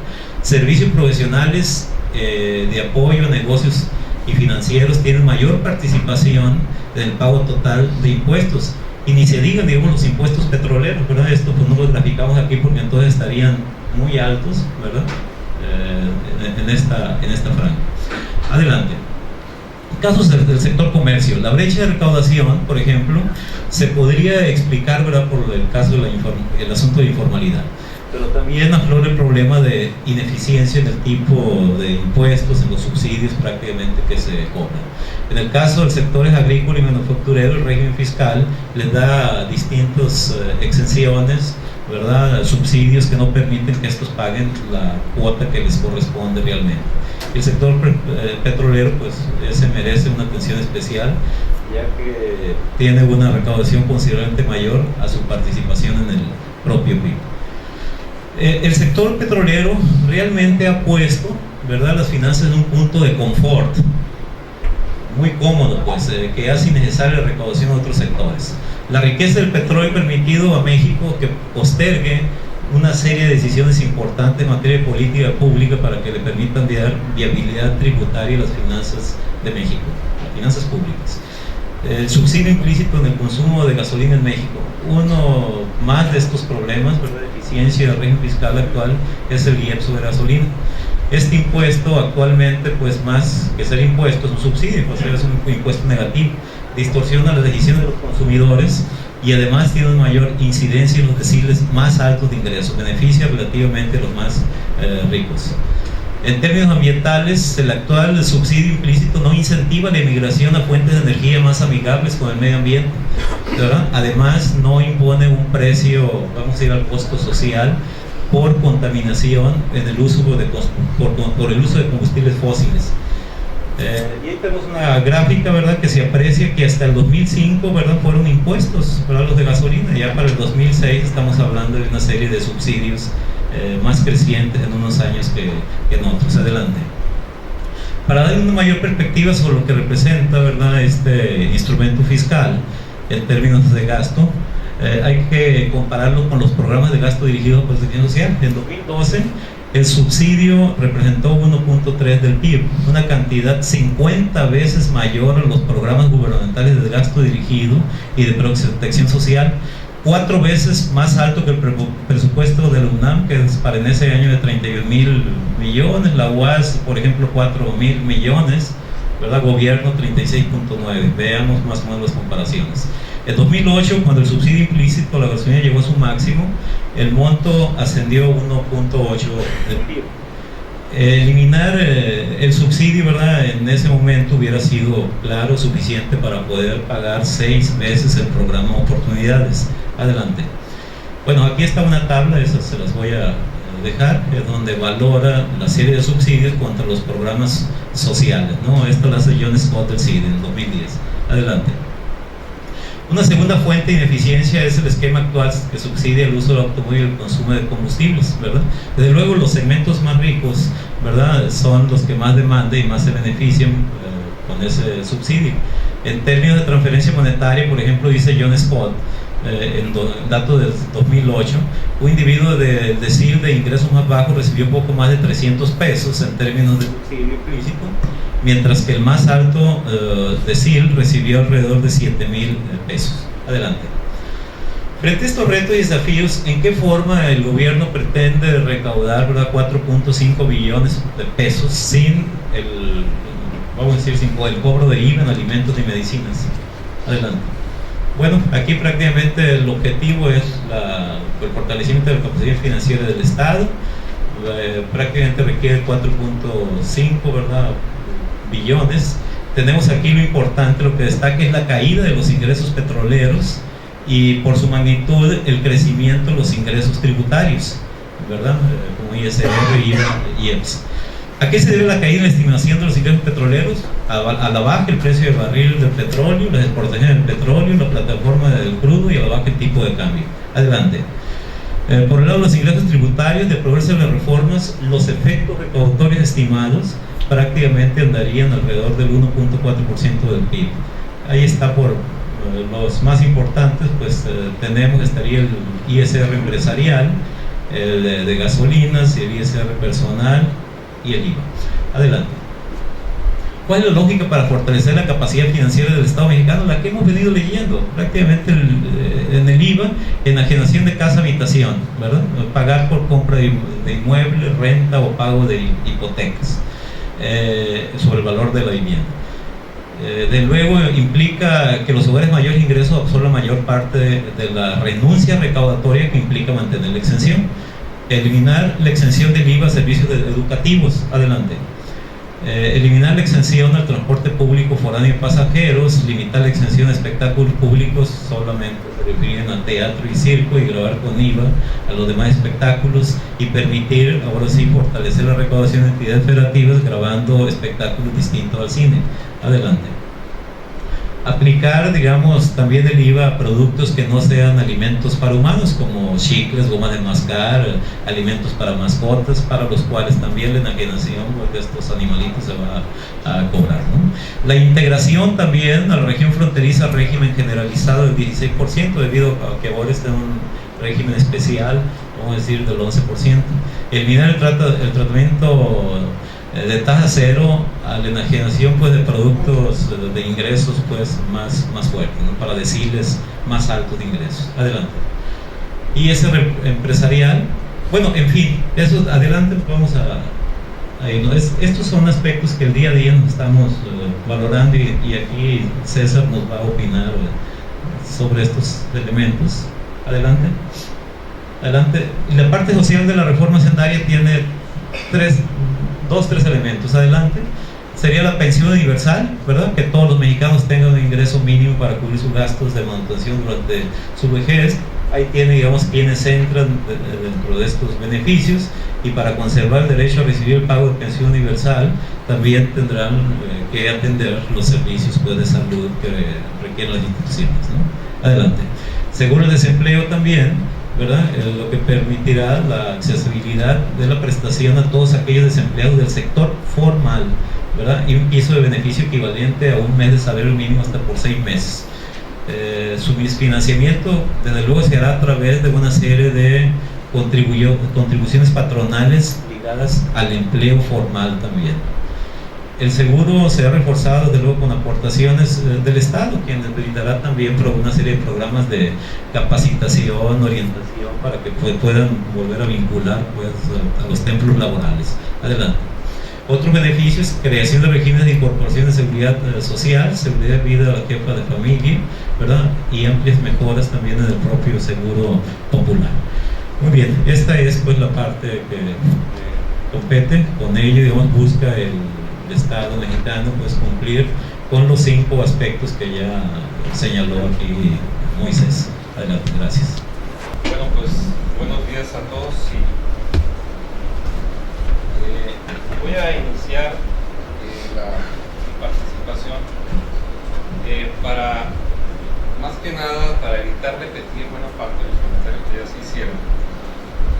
Servicios profesionales de apoyo a negocios y financieros tienen mayor participación en el pago total de impuestos. Y ni se digan, digamos, los impuestos petroleros, ¿verdad? Esto pues no lo graficamos aquí porque entonces estarían muy altos, ¿verdad?, en esta franja. Adelante. Casos del sector comercio. La brecha de recaudación, por ejemplo, se podría explicar, ¿verdad?, por el caso del asunto de informalidad, pero también aflora el problema de ineficiencia en el tipo de impuestos, en los subsidios prácticamente que se cobran. En el caso del sector agrícola y manufacturero, el régimen fiscal les da distintas exenciones, ¿verdad?, subsidios que no permiten que estos paguen la cuota que les corresponde realmente. El sector petrolero pues se merece una atención especial, ya que tiene una recaudación considerablemente mayor a su participación en el propio PIB. El sector petrolero realmente ha puesto, ¿verdad?, las finanzas en un punto de confort muy cómodo, pues, que hace innecesaria la recaudación de otros sectores. La riqueza del petróleo ha permitido a México que postergue una serie de decisiones importantes en materia de política pública para que le permitan dar viabilidad tributaria a las finanzas de México, las finanzas públicas. El subsidio implícito en el consumo de gasolina en México. Uno más de estos problemas, ¿verdad?, de eficiencia del régimen fiscal actual es el IEPS sobre gasolina. Este impuesto actualmente, pues más que ser impuesto, es un subsidio, pues es un impuesto negativo, distorsiona las decisiones de los consumidores y además tiene una mayor incidencia en los deciles más altos de ingresos, beneficia relativamente a los más ricos. En términos ambientales, el actual subsidio implícito no incentiva la emigración a fuentes de energía más amigables con el medio ambiente, ¿verdad? Además, no impone un precio, vamos a ir al costo social, por contaminación en el uso por el uso de combustibles fósiles. Y ahí tenemos una gráfica, ¿verdad?, que se aprecia que hasta el 2005, ¿verdad?, fueron impuestos, ¿verdad?, los de gasolina. Ya para el 2006 estamos hablando de una serie de subsidios más crecientes en unos años que en otros. Adelante. Para dar una mayor perspectiva sobre lo que representa, ¿verdad?, este instrumento fiscal en términos de gasto, hay que compararlo con los programas de gasto dirigido a protección social. En 2012 el subsidio representó 1.3 del PIB, una cantidad 50 veces mayor a los programas gubernamentales de gasto dirigido y de protección social, 4 veces más alto que el presupuesto de la UNAM, que es para en ese año de 31.000 millones, la UAS, por ejemplo, 4.000 millones, ¿verdad? Gobierno 36.9. Veamos más o menos las comparaciones. En 2008, cuando el subsidio implícito a la gasolina llegó a su máximo, el monto ascendió a 1.8 del PIB. Eliminar el subsidio, ¿verdad?, en ese momento hubiera sido, claro, suficiente para poder pagar 6 veces el programa Oportunidades. Adelante. Bueno, aquí está una tabla, esas se las voy a dejar, es donde valora la serie de subsidios contra los programas sociales, ¿no? Esto lo hace John Scott del CIDE en 2010. Adelante. Una segunda fuente de ineficiencia es el esquema actual que subsidia el uso del automóvil y el consumo de combustibles, ¿verdad? Desde luego los segmentos más ricos, ¿verdad?, son los que más demandan y más se benefician con ese subsidio. En términos de transferencia monetaria, por ejemplo, dice John Scott, en dato del 2008, un individuo de decil de ingresos más bajos recibió poco más de 300 pesos en términos de subsidio implícito, mientras que el más alto decil recibió alrededor de 7,000 pesos. Adelante. Frente a estos retos y desafíos, ¿en qué forma el gobierno pretende recaudar, ¿verdad?, 4.5 billones de pesos sin vamos a decir, sin el cobro de IVA en alimentos y medicinas? Adelante. Bueno, aquí prácticamente el objetivo es el fortalecimiento de la capacidad financiera del Estado. Prácticamente requiere 4.5, ¿verdad?, billones. Tenemos aquí lo importante, lo que destaca es la caída de los ingresos petroleros y por su magnitud el crecimiento de los ingresos tributarios, ¿verdad?, como ISR, IVA y EPS. ¿A qué se debe la caída en la estimación de los ingresos petroleros? A la baja el precio del barril del petróleo, las exportaciones del petróleo, la plataforma del crudo y a la baja el tipo de cambio. Adelante. Por el lado de los ingresos tributarios, de progreso de las reformas, los efectos recaudatorios estimados prácticamente andarían alrededor del 1.4% del PIB. Ahí está por los más importantes, pues estaría el ISR empresarial, el de gasolinas, el ISR personal y el IVA. Adelante. ¿Cuál es la lógica para fortalecer la capacidad financiera del Estado mexicano? La que hemos venido leyendo, prácticamente en el IVA, enajenación de casa habitación, ¿verdad? Pagar por compra de inmuebles, renta o pago de hipotecas sobre el valor de la vivienda. De luego implica que los hogares de mayores ingresos absorban la mayor parte de la renuncia recaudatoria que implica mantener la exención. Eliminar la exención del IVA a servicios educativos. Adelante. Eliminar la exención al transporte público foráneo de pasajeros, limitar la exención a espectáculos públicos, solamente se refieren a teatro y circo, y grabar con IVA a los demás espectáculos, y permitir, ahora sí, fortalecer la recaudación de entidades federativas grabando espectáculos distintos al cine. Adelante. Aplicar, digamos, también el IVA a productos que no sean alimentos para humanos, como chicles, goma de mascar, alimentos para mascotas, para los cuales también la enajenación de estos animalitos se va a cobrar, ¿no? La integración también a la región fronteriza, régimen generalizado del 16%, debido a que ahora está en un régimen especial, vamos a decir, del 11%. Eliminar el tratamiento de tasa cero a la enajenación, pues, de productos de ingresos, pues, más fuertes, ¿no?, para deciles más altos de ingresos. Adelante. Y ese empresarial, bueno, en fin, eso adelante, vamos a ir, ¿no? Estos son aspectos que el día a día nos estamos valorando, y aquí César nos va a opinar sobre estos elementos. Adelante. Adelante. Y la parte social de la reforma hacendaria tiene tres elementos. Adelante. Sería la pensión universal, ¿verdad?, que todos los mexicanos tengan un ingreso mínimo para cubrir sus gastos de manutención durante su vejez. Ahí tiene, digamos, quienes entran dentro de estos beneficios, y para conservar el derecho a recibir el pago de pensión universal también tendrán que atender los servicios, pues, de salud que requieren las instituciones, ¿no? Adelante. Seguro el desempleo también, ¿verdad?, lo que permitirá la accesibilidad de la prestación a todos aquellos desempleados del sector formal, ¿verdad? Y un piso de beneficio equivalente a un mes de salario mínimo hasta por 6 meses. Su financiamiento, desde luego, se hará a través de una serie de contribuciones patronales ligadas al empleo formal también. El seguro se ha reforzado, desde luego, con aportaciones del Estado, quien les brindará también una serie de programas de capacitación, orientación, para que puedan volver a vincular, pues, a los templos laborales. Adelante. Otro beneficio es creación de regímenes de incorporación de seguridad social, seguridad de vida a la jefa de familia, ¿verdad? Y amplias mejoras también en el propio seguro popular. Muy bien, esta es pues la parte que compete. Con ello, digamos, busca el Estado mexicano pues cumplir con los 5 aspectos que ya señaló aquí Moisés. Adelante, gracias. Bueno, pues buenos días a todos. Voy a iniciar la participación para, más que nada, para evitar repetir buena parte de los comentarios que ya se hicieron.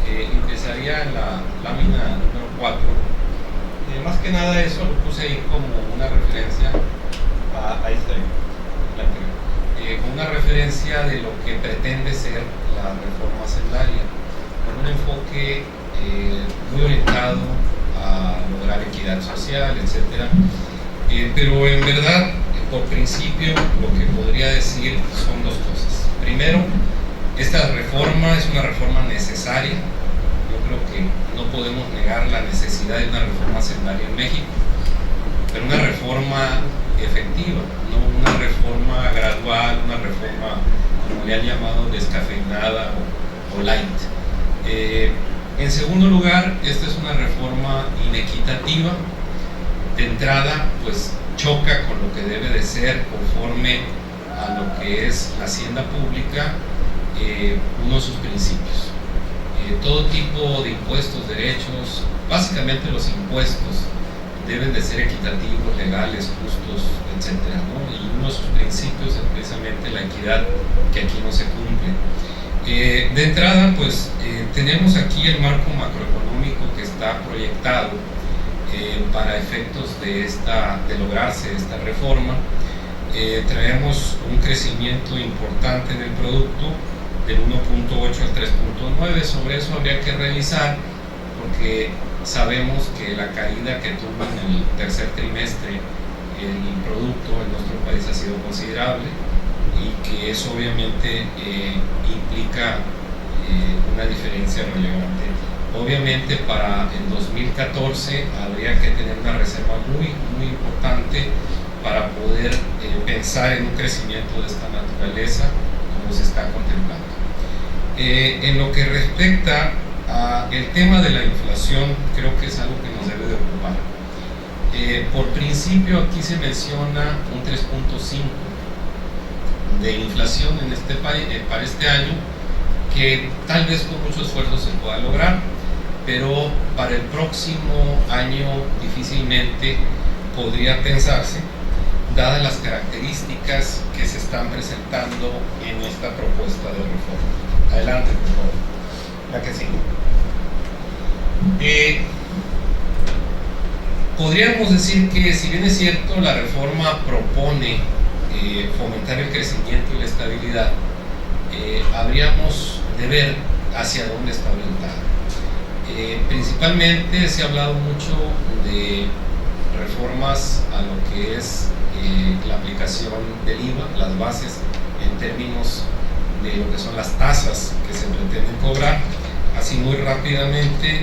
Empezaría en la lámina número 4. Más que nada eso lo puse ahí como una referencia ahí está, como una referencia de lo que pretende ser la reforma hacendaria, con un enfoque muy orientado a lograr equidad social, etc. Pero en verdad, por principio, lo que podría decir son 2 cosas. Primero, esta reforma es una reforma necesaria. Yo creo que no podemos negar la necesidad de una reforma hacendaria en México, pero una reforma efectiva, no una reforma gradual, una reforma, como le han llamado, descafeinada o light. En segundo lugar, esta es una reforma inequitativa. De entrada, pues choca con lo que debe de ser, conforme a lo que es la hacienda pública, uno de sus principios. Todo tipo de impuestos, derechos, básicamente los impuestos deben de ser equitativos, legales, justos, etc., ¿no? Y uno de sus principios es precisamente la equidad, que aquí no se cumple. De entrada, pues tenemos aquí el marco macroeconómico que está proyectado para efectos de lograrse esta reforma. Traemos un crecimiento importante en el producto del 1.8 al 3.9. Sobre eso habría que revisar, porque sabemos que la caída que tuvo en el tercer trimestre el producto en nuestro país ha sido considerable, y que eso obviamente implica una diferencia relevante. Obviamente para el 2014 habría que tener una reserva muy, muy importante para poder pensar en un crecimiento de esta naturaleza como se está contemplando. En lo que respecta al tema de la inflación, creo que es algo que nos debe de ocupar. Por principio, aquí se menciona un 3.5 de inflación en este país para este año, que tal vez con mucho esfuerzo se pueda lograr, pero para el próximo año difícilmente podría pensarse, dadas las características que se están presentando en esta propuesta de reforma. Adelante, por favor. La que sigue. Podríamos decir que, si bien es cierto, la reforma propone fomentar el crecimiento y la estabilidad, habríamos de ver hacia dónde está orientada. Principalmente se ha hablado mucho de reformas a lo que es la aplicación del IVA, las bases en términos de lo que son las tasas que se pretenden cobrar. Así muy rápidamente,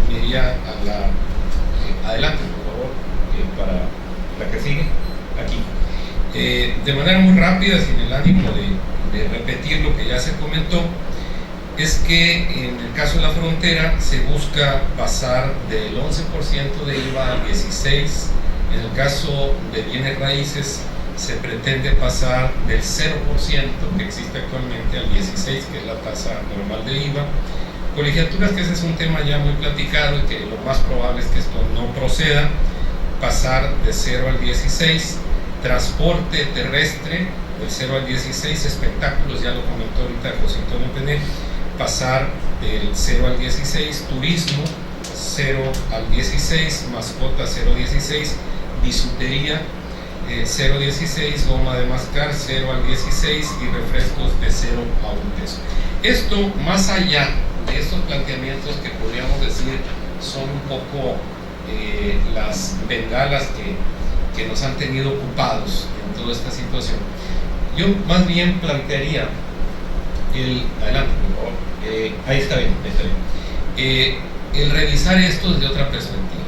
me iría a la adelante, por favor, para la que sigue, aquí. De manera muy rápida, sin el ánimo de repetir lo que ya se comentó, es que en el caso de la frontera se busca pasar del 11% de IVA al 16%. En el caso de bienes raíces se pretende pasar del 0% que existe actualmente al 16%, que es la tasa normal de IVA. Colegiaturas, que ese es un tema ya muy platicado y que lo más probable es que esto no proceda, pasar de 0 al 16%. Transporte terrestre del 0 al 16%. Espectáculos, ya lo comentó ahorita José Antonio Pené, pasar del 0 al 16%. Turismo, 0 al 16, mascota 0.16, bisutería 0.16, goma de mascar 0 al 16 y refrescos de 0 a 1 peso. Esto, más allá de estos planteamientos que podríamos decir son un poco las bengalas que nos han tenido ocupados en toda esta situación, yo más bien plantearía adelante por favor, ahí está bien, el revisar esto desde otra perspectiva.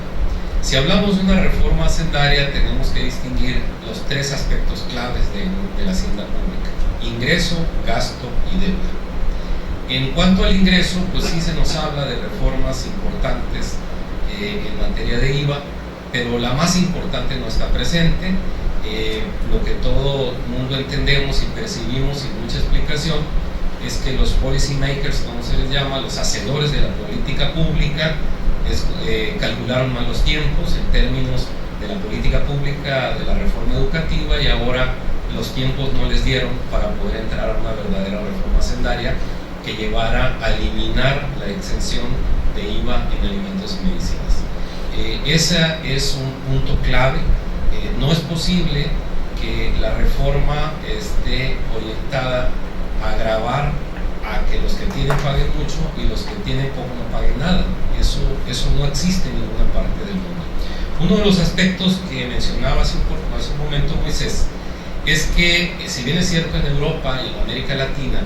Si hablamos de una reforma hacendaria, tenemos que distinguir los tres aspectos claves de la hacienda pública: ingreso, gasto y deuda. En cuanto al ingreso, pues sí se nos habla de reformas importantes en materia de IVA, pero la más importante no está presente. Lo que todo el mundo entendemos y percibimos sin mucha explicación es que los policy makers, como se les llama, los hacedores de la política pública, calcularon mal los tiempos en términos de la política pública, de la reforma educativa, y ahora los tiempos no les dieron para poder entrar a una verdadera reforma hacendaria que llevara a eliminar la exención de IVA en alimentos y medicinas. Ese es un punto clave. No es posible que la reforma esté orientada a gravar a que los que tienen paguen mucho y los que tienen poco no paguen nada. Eso no existe en ninguna parte del mundo. Uno de los aspectos que mencionaba hace un momento Moisés es que, si bien es cierto, en Europa y en América Latina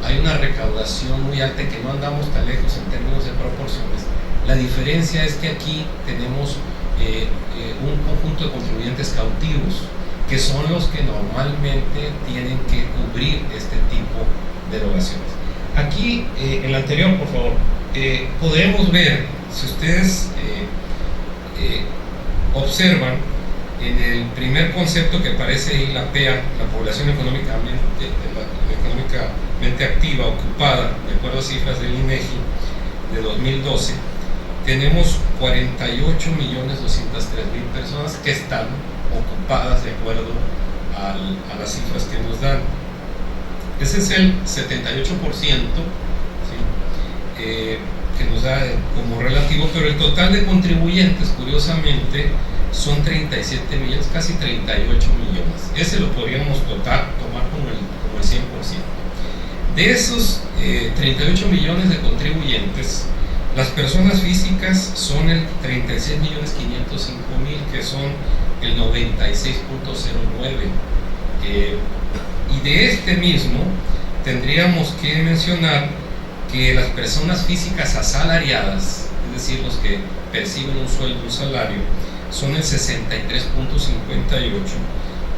hay una recaudación muy alta, que no andamos tan lejos en términos de proporciones, la diferencia es que aquí tenemos un conjunto de contribuyentes cautivos, que son los que normalmente tienen que cubrir este tipo de erogaciones. Aquí, en la anterior, por favor, podemos ver, si ustedes observan, en el primer concepto que aparece ahí, la PEA, la población económicamente activa, ocupada, de acuerdo a cifras del INEGI de 2012, tenemos 48.203.000 personas que están ocupadas de acuerdo a las cifras que nos dan. Ese es el 78%, ¿sí? Que nos da como relativo, pero el total de contribuyentes, curiosamente, son 37 millones, casi 38 millones. Ese lo podríamos tomar como el 100%. De esos 38 millones de contribuyentes, las personas físicas son el 36.505.000, que son el 96.09%. Y de este mismo tendríamos que mencionar que las personas físicas asalariadas, es decir, los que perciben un sueldo, un salario, son el 63.58%,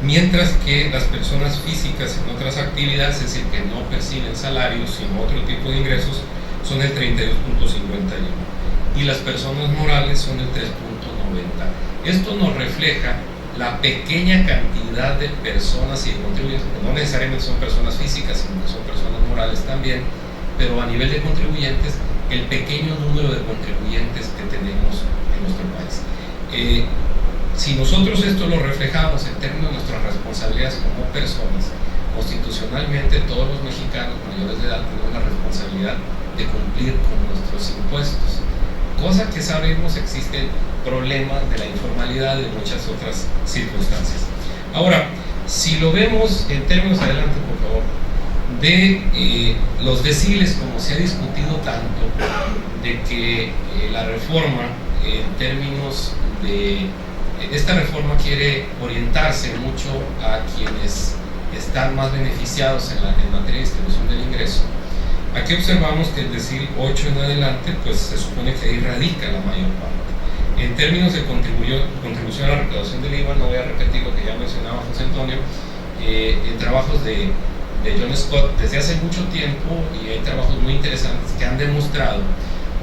mientras que las personas físicas en otras actividades, es decir, que no perciben salarios sino otro tipo de ingresos, son el 32.51%, y las personas morales son el 3.90%. Esto nos refleja la pequeña cantidad de personas y de contribuyentes, que no necesariamente son personas físicas, sino que son personas morales también, pero a nivel de contribuyentes, el pequeño número de contribuyentes que tenemos en nuestro país. Si nosotros esto lo reflejamos en términos de nuestras responsabilidades como personas, constitucionalmente todos los mexicanos mayores de edad tenemos la responsabilidad de cumplir con nuestros impuestos, cosa que sabemos existen problemas de la informalidad y de muchas otras circunstancias. Ahora, si lo vemos en términos, adelante por favor, de los deciles, como se ha discutido tanto, de que la reforma, en términos de esta reforma, quiere orientarse mucho a quienes están más beneficiados en materia de distribución del ingreso. Aquí observamos que el decil 8 en adelante, pues se supone que ahí radica la mayor parte. En términos de contribución a la recaudación del IVA, no voy a repetir lo que ya mencionaba José Antonio, en trabajos de John Scott desde hace mucho tiempo, y hay trabajos muy interesantes que han demostrado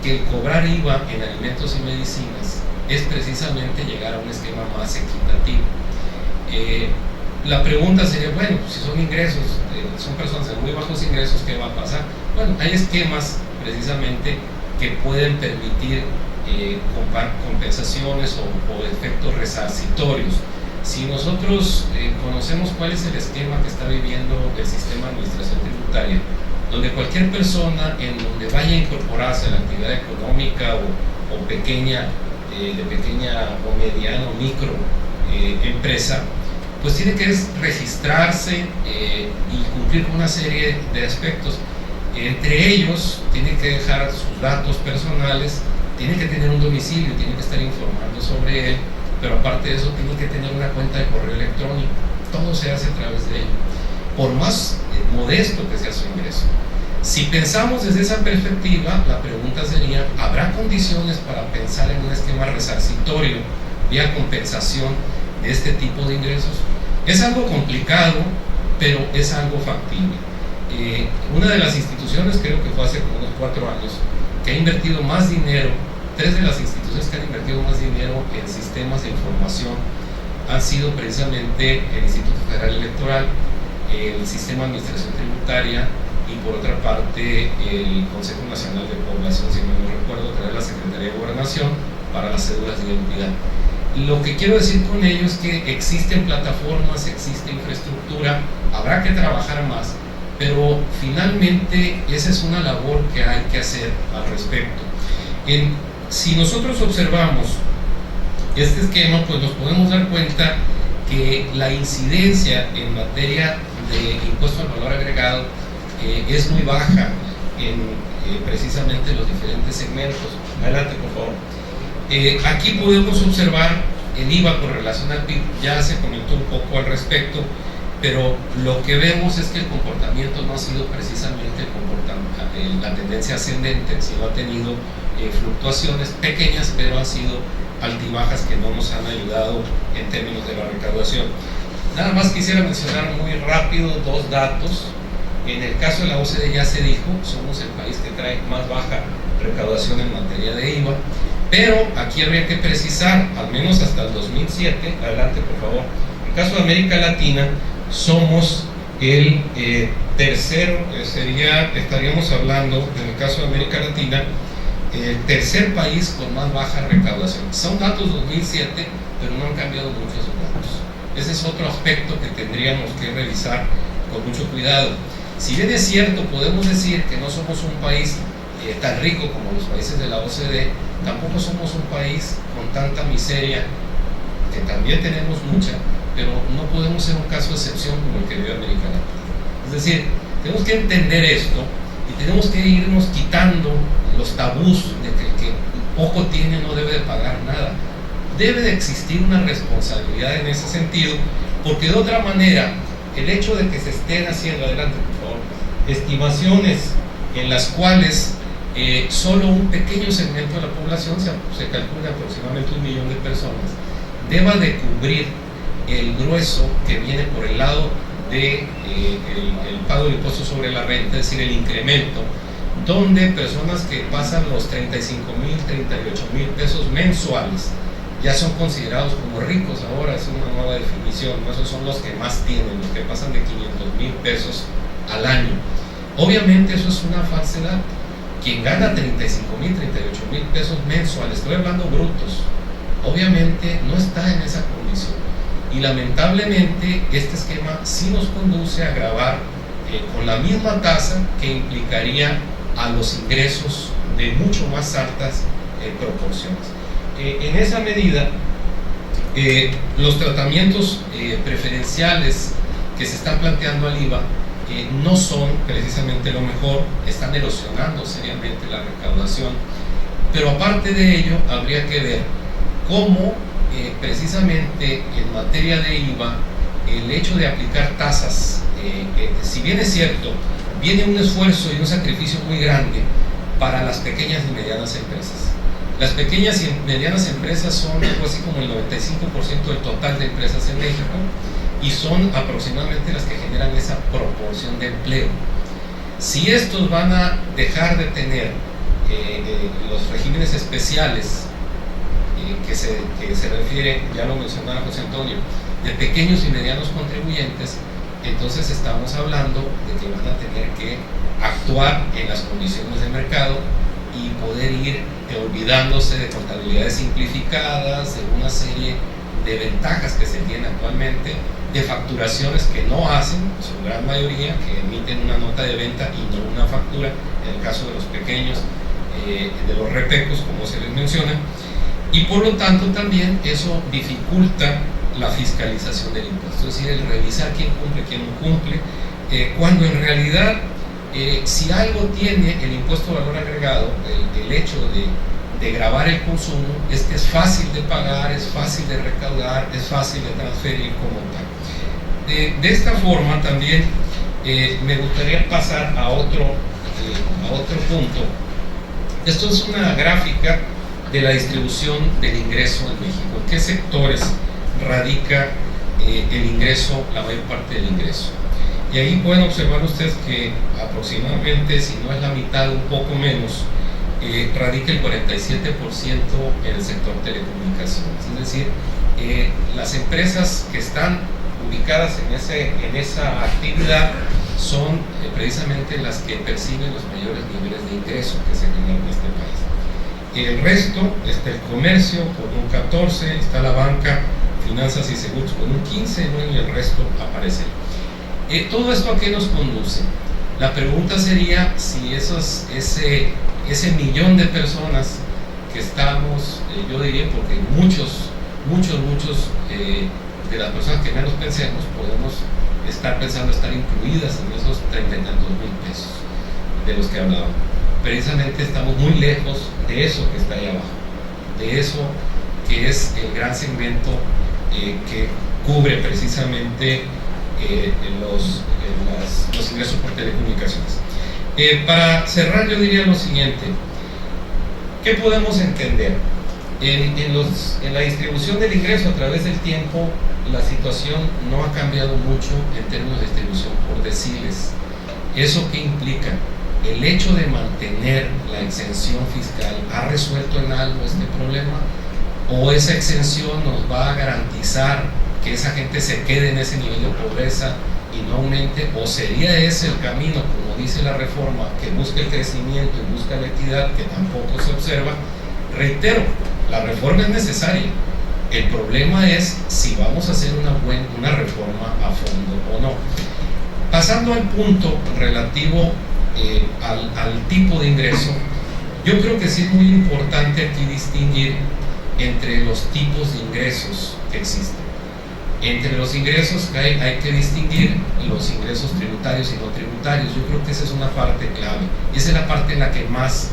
que el cobrar IVA en alimentos y medicinas es precisamente llegar a un esquema más equitativo. La pregunta sería, bueno, pues si son ingresos, son personas de muy bajos ingresos, ¿qué va a pasar? Bueno, hay esquemas precisamente que pueden permitir compensaciones o efectos resarcitorios. Si nosotros conocemos cuál es el esquema que está viviendo el sistema de administración tributaria, donde cualquier persona en donde vaya a incorporarse a la actividad económica o o pequeña, de pequeña o mediana o micro empresa, pues tiene que registrarse y cumplir con una serie de aspectos. Entre ellos, tiene que dejar sus datos personales, tiene que tener un domicilio, tiene que estar informando sobre él, pero aparte de eso tiene que tener una cuenta de correo electrónico. Todo se hace a través de él, por más modesto que sea su ingreso. Si pensamos desde esa perspectiva, la pregunta sería, ¿habrá condiciones para pensar en un esquema resarcitorio vía compensación de este tipo de ingresos? Es algo complicado, pero es algo factible. Una de las instituciones, creo que fue hace como unos 4 años, que ha invertido más dinero, 3 de las instituciones que han invertido más dinero en sistemas de información han sido precisamente el Instituto Federal Electoral, el Sistema de Administración Tributaria y por otra parte el Consejo Nacional de Población, si no me recuerdo, a través de la Secretaría de Gobernación para las cédulas de identidad. Lo que quiero decir con ello es que existen plataformas, existe infraestructura, habrá que trabajar más, pero finalmente esa es una labor que hay que hacer al respecto. Si nosotros observamos este esquema, pues nos podemos dar cuenta que la incidencia en materia de impuesto al valor agregado es muy baja en precisamente los diferentes segmentos. Adelante, por favor. Aquí podemos observar el IVA con relación al PIB, ya se comentó un poco al respecto, pero lo que vemos es que el comportamiento no ha sido precisamente la tendencia ascendente, sino ha tenido fluctuaciones pequeñas, pero han sido altibajas que no nos han ayudado en términos de la recaudación. Nada más quisiera mencionar muy rápido 2 datos. En el caso de la OCDE ya se dijo, somos el país que trae más baja recaudación en materia de IVA, pero aquí habría que precisar, al menos hasta el 2007, adelante por favor, en el caso de América Latina, somos el tercero, estaríamos hablando, en el caso de América Latina, el tercer país con más baja recaudación. Son datos 2007, pero no han cambiado mucho esos datos. Ese es otro aspecto que tendríamos que revisar con mucho cuidado. Si bien es cierto, podemos decir que no somos un país tan rico como los países de la OCDE, tampoco somos un país con tanta miseria, que también tenemos mucha, pero no podemos ser un caso de excepción como el que vive América Latina. Es decir, tenemos que entender esto y tenemos que irnos quitando los tabús de que el que poco tiene no debe de pagar nada. Debe de existir una responsabilidad en ese sentido, porque de otra manera, el hecho de que se estén haciendo, adelante por favor, estimaciones en las cuales solo un pequeño segmento de la población, se calcula aproximadamente 1 millón de personas, deba de cubrir el grueso que viene por el lado de el pago de impuestos sobre la renta, es decir, el incremento, donde personas que pasan los 35,000, 38,000 pesos mensuales ya son considerados como ricos. Ahora es una nueva definición, ¿no? Esos son los que más tienen, los que pasan de 500,000 pesos al año. Obviamente eso es una falsedad. Quien gana 35,000, 38,000 pesos mensuales, estoy hablando brutos, obviamente no está en esa condición. Y lamentablemente este esquema sí nos conduce a gravar con la misma tasa que implicaría a los ingresos de mucho más altas proporciones. En esa medida, los tratamientos preferenciales que se están planteando al IVA no son precisamente lo mejor, están erosionando seriamente la recaudación, pero aparte de ello habría que ver cómo precisamente en materia de IVA el hecho de aplicar tasas, si bien es cierto, viene un esfuerzo y un sacrificio muy grande para las pequeñas y medianas empresas. Las pequeñas y medianas empresas son algo así como el 95% del total de empresas en México y son aproximadamente las que generan esa proporción de empleo. Si estos van a dejar de tener los regímenes especiales que se refiere, ya lo mencionaba José Antonio, de pequeños y medianos contribuyentes, entonces estamos hablando de que van a tener que actuar en las condiciones de mercado y poder ir olvidándose de contabilidades simplificadas, de una serie de ventajas que se tienen actualmente, de facturaciones que no hacen, su gran mayoría, que emiten una nota de venta y no una factura, en el caso de los pequeños de los repecos, como se les menciona, y por lo tanto también eso dificulta la fiscalización del impuesto, es decir, el revisar quién cumple, quién no cumple, cuando en realidad si algo tiene el impuesto de valor agregado, el hecho de gravar el consumo, es que es fácil de pagar, es fácil de recaudar, es fácil de transferir como tal. De esta forma también me gustaría pasar a otro punto. Esto es una gráfica de la distribución del ingreso en México. ¿En qué sectores radica el ingreso, la mayor parte del ingreso? Y ahí pueden observar ustedes que aproximadamente, si no es la mitad, un poco menos, radica el 47% en el sector telecomunicaciones. Es decir, las empresas que están ubicadas en esa actividad son precisamente las que perciben los mayores niveles de ingreso que se generan en este país. El resto está el comercio con un 14%, está la banca, finanzas y seguros con un 15%, ¿no? Y el resto aparece. ¿Todo esto a qué nos conduce? La pregunta sería si ese millón de personas que estamos, yo diría, porque muchos de las personas que menos pensemos podemos estar pensando estar incluidas en esos 30 y tantos mil pesos de los que hablaba. Precisamente estamos muy lejos de eso que está ahí abajo, de eso que es el gran segmento que cubre precisamente los ingresos por telecomunicaciones. Para cerrar, yo diría lo siguiente: ¿qué podemos entender? En la distribución del ingreso a través del tiempo, la situación no ha cambiado mucho en términos de distribución por deciles. ¿Eso qué implica? ¿El hecho de mantener la exención fiscal ha resuelto en algo este problema? ¿O esa exención nos va a garantizar que esa gente se quede en ese nivel de pobreza y no aumente? ¿O sería ese el camino, como dice la reforma, que busca el crecimiento y busca la equidad, que tampoco se observa? Reitero, la reforma es necesaria. El problema es si vamos a hacer una reforma a fondo o no. Pasando al punto relativo al tipo de ingreso, yo creo que sí es muy importante aquí distinguir entre los tipos de ingresos que existen. Entre los ingresos hay que distinguir los ingresos tributarios y no tributarios. Yo creo que esa es una parte clave. Esa es la parte en la que más,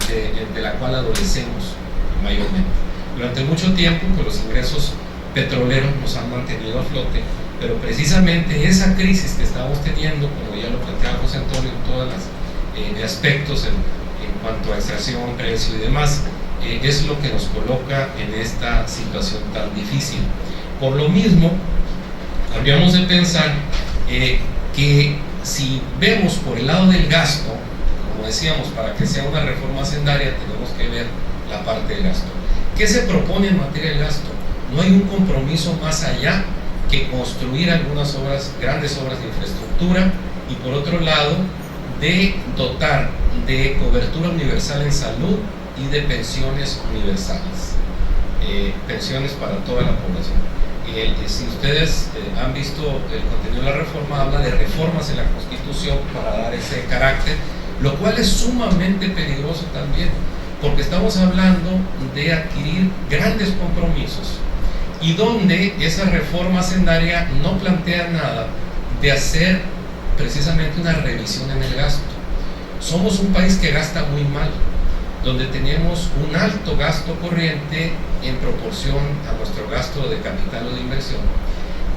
de la cual adolecemos mayormente. Durante mucho tiempo, pues los ingresos petroleros nos han mantenido a flote, pero precisamente esa crisis que estamos teniendo, como ya lo planteaba José Antonio, en todos los aspectos en cuanto a extracción, precio y demás, es lo que nos coloca en esta situación tan difícil. Por lo mismo, habríamos de pensar que si vemos por el lado del gasto, como decíamos, para que sea una reforma hacendaria tenemos que ver la parte del gasto. ¿Qué se propone en materia del gasto? No hay un compromiso más allá que construir algunas obras, grandes obras de infraestructura, y por otro lado, de dotar de cobertura universal en salud y de pensiones universales, pensiones para toda la población. Si ustedes han visto el contenido de la reforma, habla de reformas en la Constitución para dar ese carácter, lo cual es sumamente peligroso también, porque estamos hablando de adquirir grandes compromisos y donde esa reforma hacendaria no plantea nada de hacer precisamente una revisión en el gasto. Somos un país que gasta muy mal, donde tenemos un alto gasto corriente en proporción a nuestro gasto de capital o de inversión,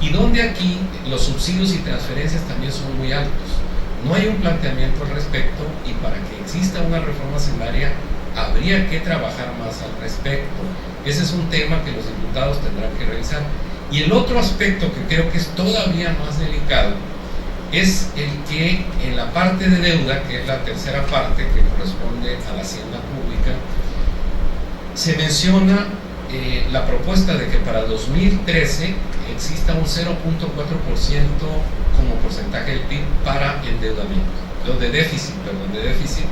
y donde aquí los subsidios y transferencias también son muy altos. No hay un planteamiento al respecto, y para que exista una reforma hacendaria habría que trabajar más al respecto. Ese es un tema que los diputados tendrán que revisar. Y el otro aspecto que creo que es todavía más delicado es el que en la parte de deuda, que es la tercera parte que corresponde a la hacienda pública, se menciona la propuesta de que para 2013 exista un 0.4% como porcentaje del PIB para endeudamiento, de déficit,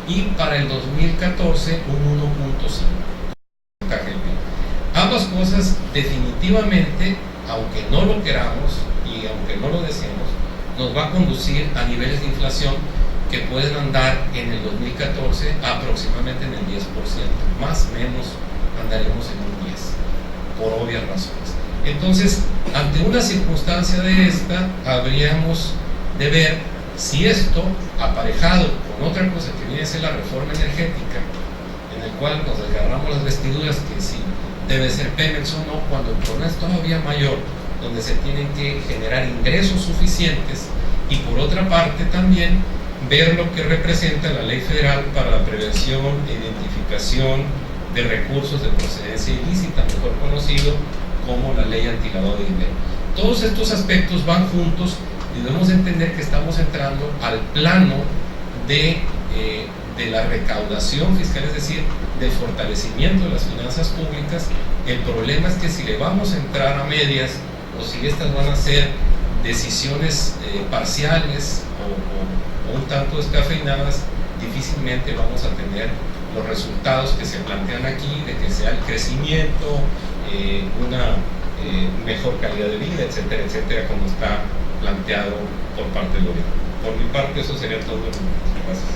y para el 2014 un 1.5% porcentaje del PIB. Ambas cosas definitivamente, aunque no lo queramos y aunque no lo deseemos, nos va a conducir a niveles de inflación que pueden andar en el 2014 aproximadamente en el 10%, más o menos andaremos en un 10%, por obvias razones. Entonces, ante una circunstancia de esta, habríamos de ver si esto, aparejado con otra cosa que viene a ser la reforma energética, en el cual nos desgarramos las vestiduras, que si debe ser Pemex o no, cuando el problema es todavía mayor, donde se tienen que generar ingresos suficientes, y por otra parte también ver lo que representa la Ley Federal para la prevención e identificación de recursos de procedencia ilícita, mejor conocido como la Ley Antilavado de Dinero. Todos estos aspectos van juntos y debemos entender que estamos entrando al plano de la recaudación fiscal, es decir, del fortalecimiento de las finanzas públicas. El problema es que si le vamos a entrar a medias, o si estas van a ser decisiones parciales o un tanto descafeinadas, difícilmente vamos a tener los resultados que se plantean aquí, de que sea el crecimiento, una mejor calidad de vida, etcétera, etcétera, como está planteado por parte del gobierno. Por mi parte, eso sería todo. Gracias.